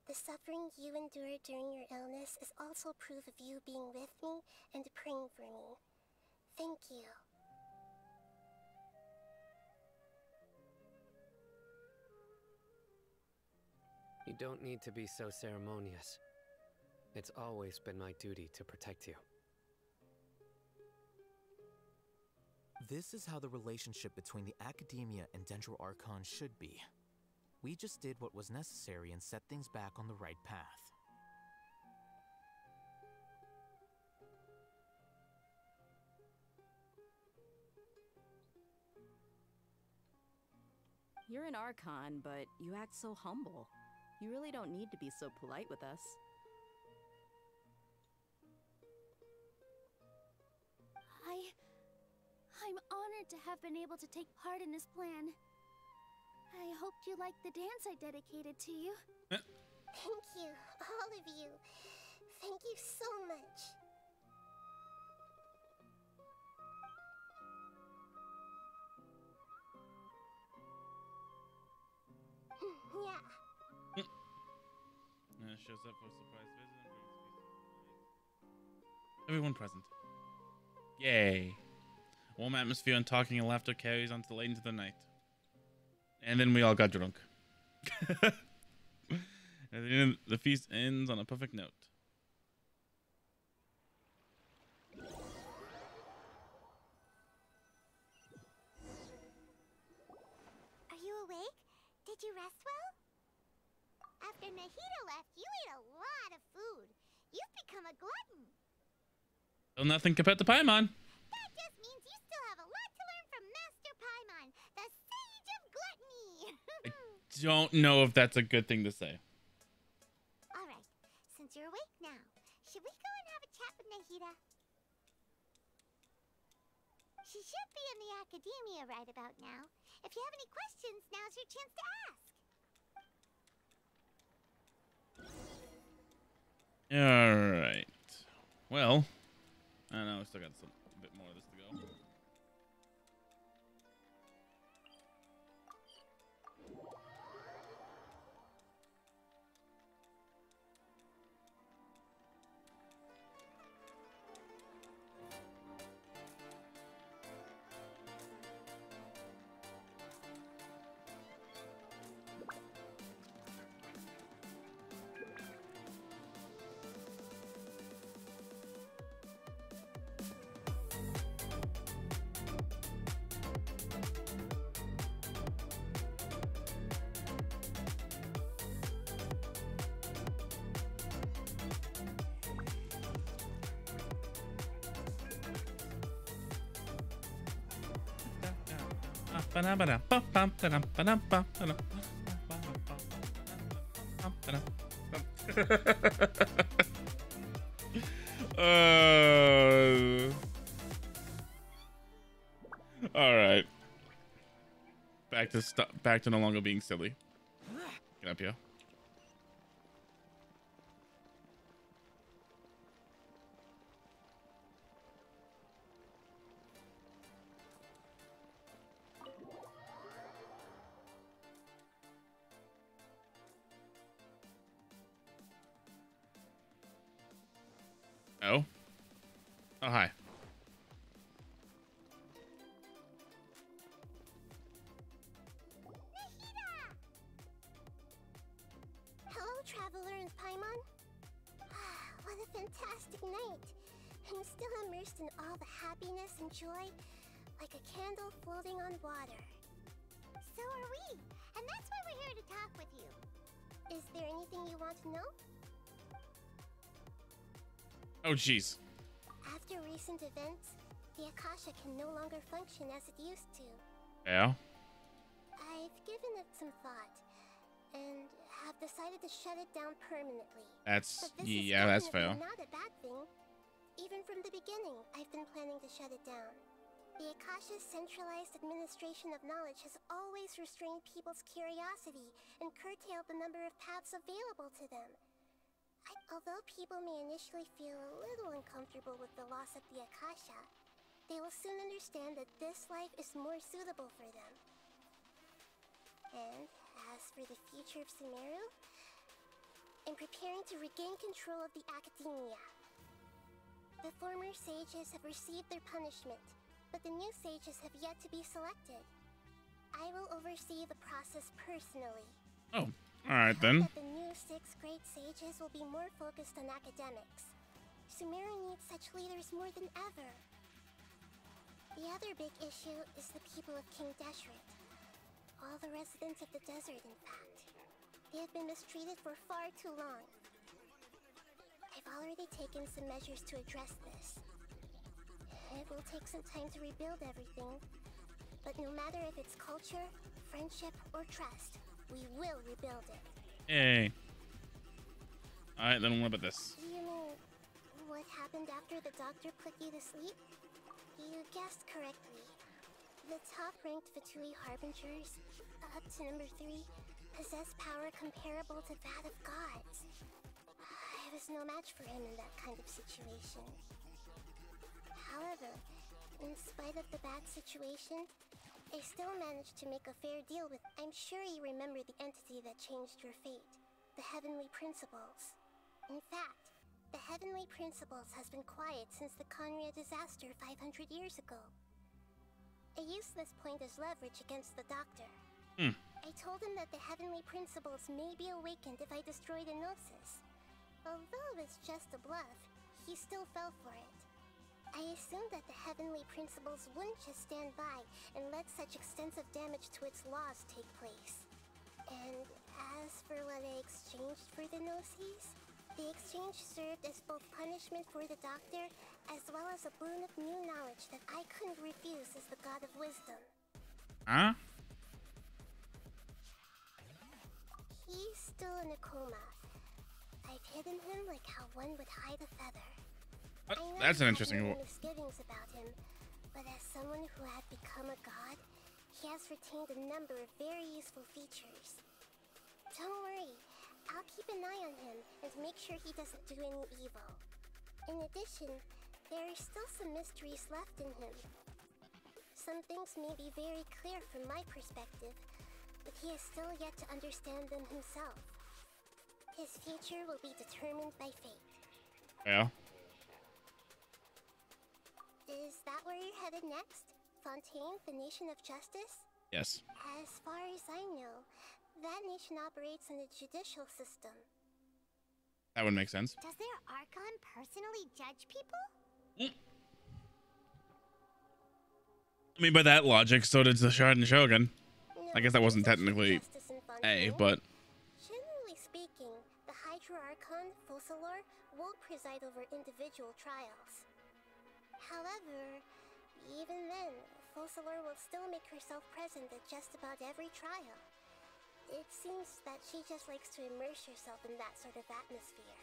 the suffering you endured during your illness is also proof of you being with me and praying for me. Thank you. You don't need to be so ceremonious. It's always been my duty to protect you. This is how the relationship between the Academia and Dendro Archon should be. We just did what was necessary and set things back on the right path. You're an Archon, but you act so humble. You really don't need to be so polite with us. I'm honored to have been able to take part in this plan. I hoped you liked the dance I dedicated to you. Thank you, all of you. Thank you so much. Yeah. Shows up for a surprise visit. Everyone present. Yay. Warm atmosphere and talking and laughter carries on late into the night. And then we all got drunk. And the feast ends on a perfect note. Are you awake? Did you rest well? After Nahida left, you ate a lot of food. You've become a glutton. Still nothing compared to Paimon. That just means you still have a lot to learn from Master Paimon, the Sage of Gluttony. I don't know if that's a good thing to say. Alright, since you're awake now, should we go and have a chat with Nahida? She should be in the academia right about now. If you have any questions, now's your chance to ask. Alright. Well, I don't know, we still got a bit more of this to go. All right. Back to no longer being silly. Get up here. Oh. Oh, hi. Hello, travelers, Paimon. What a fantastic night. I'm still immersed in all the happiness and joy, like a candle floating on water. So are we, and that's why we're here to talk with you. Is there anything you want to know? Oh, jeez. After recent events, the Akasha can no longer function as it used to. Yeah. I've given it some thought, and have decided to shut it down permanently. That's, But this yeah, is that's fair. definitely not a bad thing. Even from the beginning, I've been planning to shut it down. The Akasha's centralized administration of knowledge has always restrained people's curiosity and curtailed the number of paths available to them. Although people may initially feel a little uncomfortable with the loss of the Akasha, they will soon understand that this life is more suitable for them. And as for the future of Sumeru, I'm preparing to regain control of the academia. The former sages have received their punishment, but the new sages have yet to be selected. I will oversee the process personally. Oh, alright then. The new 6 great sages will be more focused on academics. Sumeru needs such leaders more than ever. The other big issue is the people of King Deshret. All the residents of the desert, in fact. They have been mistreated for far too long. I've already taken some measures to address this. It will take some time to rebuild everything, but no matter if it's culture, friendship, or trust, we will rebuild it. Hey. Alright, then what about this? You mean what happened after the doctor put you to sleep? You guessed correctly. The top-ranked Fatui Harbingers, up to number 3, possess power comparable to that of gods. I was no match for him in that kind of situation. However, in spite of the bad situation, I still managed to make a fair deal with... I'm sure you remember the entity that changed your fate, the Heavenly Principles. In fact, the Heavenly Principles has been quiet since the Conria disaster 500 years ago. I used this point as leverage against the doctor. I told him that the Heavenly Principles may be awakened if I destroy the Gnosis. Although it's just a bluff, he still fell for it. I assumed that the Heavenly Principles wouldn't just stand by and let such extensive damage to its laws take place. And as for what I exchanged for the Gnosis, the exchange served as both punishment for the doctor, as well as a boon of new knowledge that I couldn't refuse as the God of Wisdom. Huh? He's still in a coma. I've hidden him like how one would hide a feather. That's an interesting I have misgivings about him, but as someone who had become a god, he has retained a number of very useful features. Don't worry, I'll keep an eye on him and make sure he doesn't do any evil. In addition, there are still some mysteries left in him. Some things may be very clear from my perspective, but he is still yet to understand them himself. His future will be determined by fate. Yeah. Is that where you're headed next? Fontaine, the Nation of Justice? Yes. As far as I know, that nation operates in a judicial system. That would make sense. Does their Archon personally judge people? I mean, by that logic, so did the Shard and Shogun. I guess that wasn't technically A, but... Generally speaking, the Hydra Archon, Focalor, won't preside over individual trials. However, even then, Focalor will still make herself present at just about every trial. It seems that she just likes to immerse herself in that sort of atmosphere.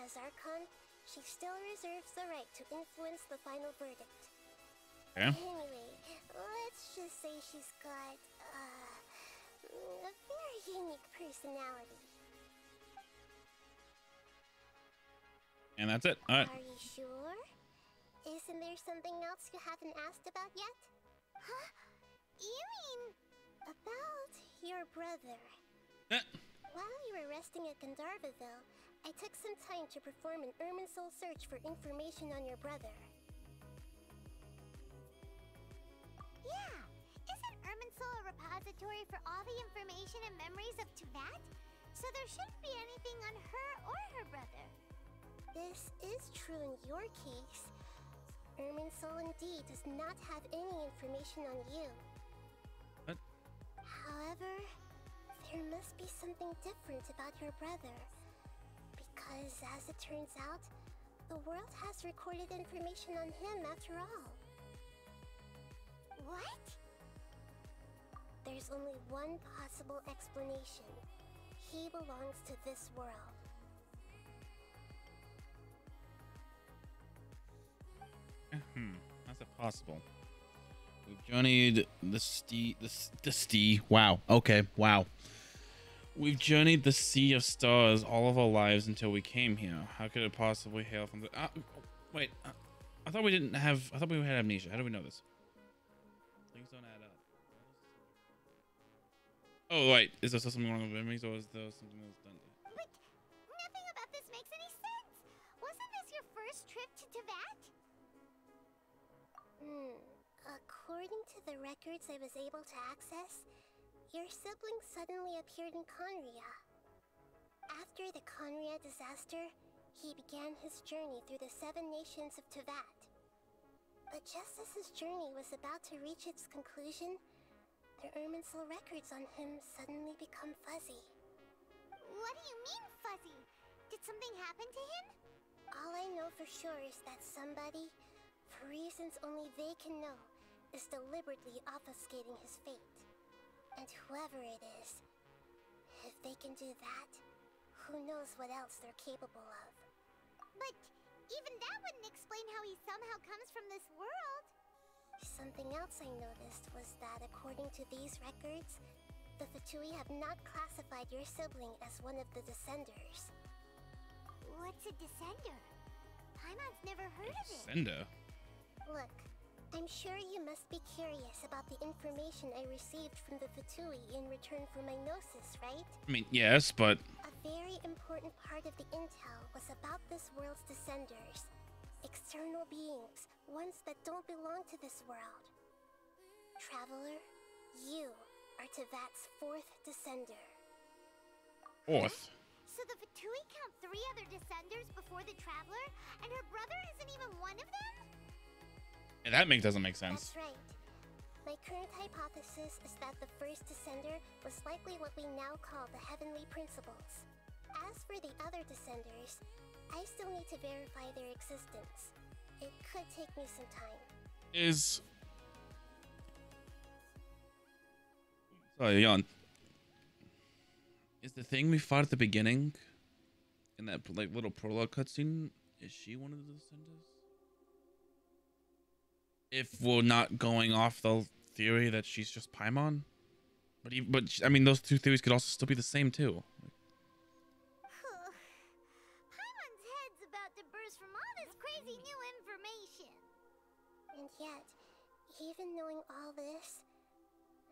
As Archon, she still reserves the right to influence the final verdict. Yeah. Anyway, let's just say she's got, a very unique personality. And that's it. Alright. Are you sure? Isn't there something else you haven't asked about yet? Huh? You mean... about your brother. While you were resting at Gandharvaville, I I took some time to perform an Irminsul search for information on your brother. Yeah! Isn't Irminsul a repository for all the information and memories of Teyvat? So there shouldn't be anything on her or her brother. This is true in your case. Irminsul indeed does not have any information on you. What? However, there must be something different about your brother. Because, as it turns out, the world has recorded information on him after all. What? There's only one possible explanation. He belongs to this world. How's that possible? We've journeyed the sea. Wow. Okay. Wow. We've journeyed the sea of stars all of our lives until we came here. How could it possibly hail from the? Wait. I thought we didn't have. I thought we had amnesia. How do we know this? Things don't add up. Oh, wait. Is there still something wrong with memories, or is there something else done? But nothing about this makes any sense. Wasn't this your first trip to Teyvat? According to the records I was able to access, your sibling suddenly appeared in Conria. After the Conria disaster, he began his journey through the 7 nations of Teyvat. But just as his journey was about to reach its conclusion, the Irminsul records on him suddenly become fuzzy. What do you mean, fuzzy? Did something happen to him? All I know for sure is that somebody, for reasons only they can know, is deliberately obfuscating his fate. And whoever it is, if they can do that, who knows what else they're capable of. But even that wouldn't explain how he somehow comes from this world. Something else I noticed was that according to these records, the Fatui have not classified your sibling as one of the Descenders. What's a Descender? Paimon's never heard of it. Descender? Look, I'm sure you must be curious about the information I received from the Fatui in return for my gnosis, right? I mean, yes, but... A very important part of the intel was about this world's Descenders. External beings, ones that don't belong to this world. Traveler, you are Teyvat's 4th Descender. 4th? So the Fatui count 3 other Descenders before the Traveler, and her brother isn't even one of them? Yeah, that doesn't make sense. That's right. My current hypothesis is that the first Descender was likely what we now call the Heavenly Principles. As for the other Descenders, I still need to verify their existence. It could take me some time. Sorry, yawn. Is the thing we fought at the beginning, in that like little prologue cutscene, is she one of the Descenders? If we're not going off the theory that she's just Paimon, but I mean, those two theories could also still be the same too. Paimon's head's about to burst from all this crazy new information. And yet, even knowing all this,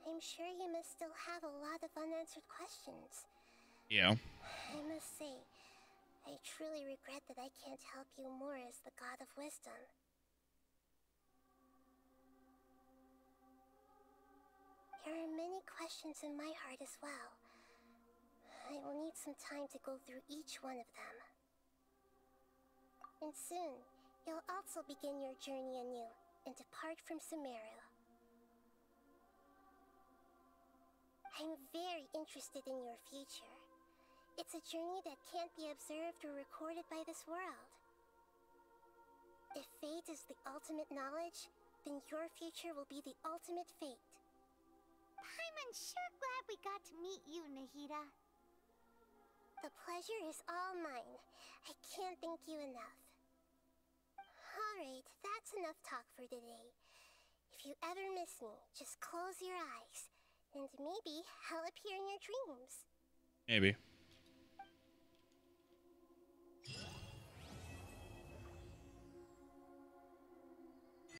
I'm sure you must still have a lot of unanswered questions. Yeah. I must say, I truly regret that I can't help you more as the God of Wisdom. There are many questions in my heart as well. I will need some time to go through each one of them. And soon, you'll also begin your journey anew and depart from Sumeru. I'm very interested in your future. It's a journey that can't be observed or recorded by this world. If fate is the ultimate knowledge, then your future will be the ultimate fate. Paimon's sure glad we got to meet you, Nahida. The pleasure is all mine. I can't thank you enough. Alright, that's enough talk for today. If you ever miss me, just close your eyes, and maybe I'll appear in your dreams. Maybe.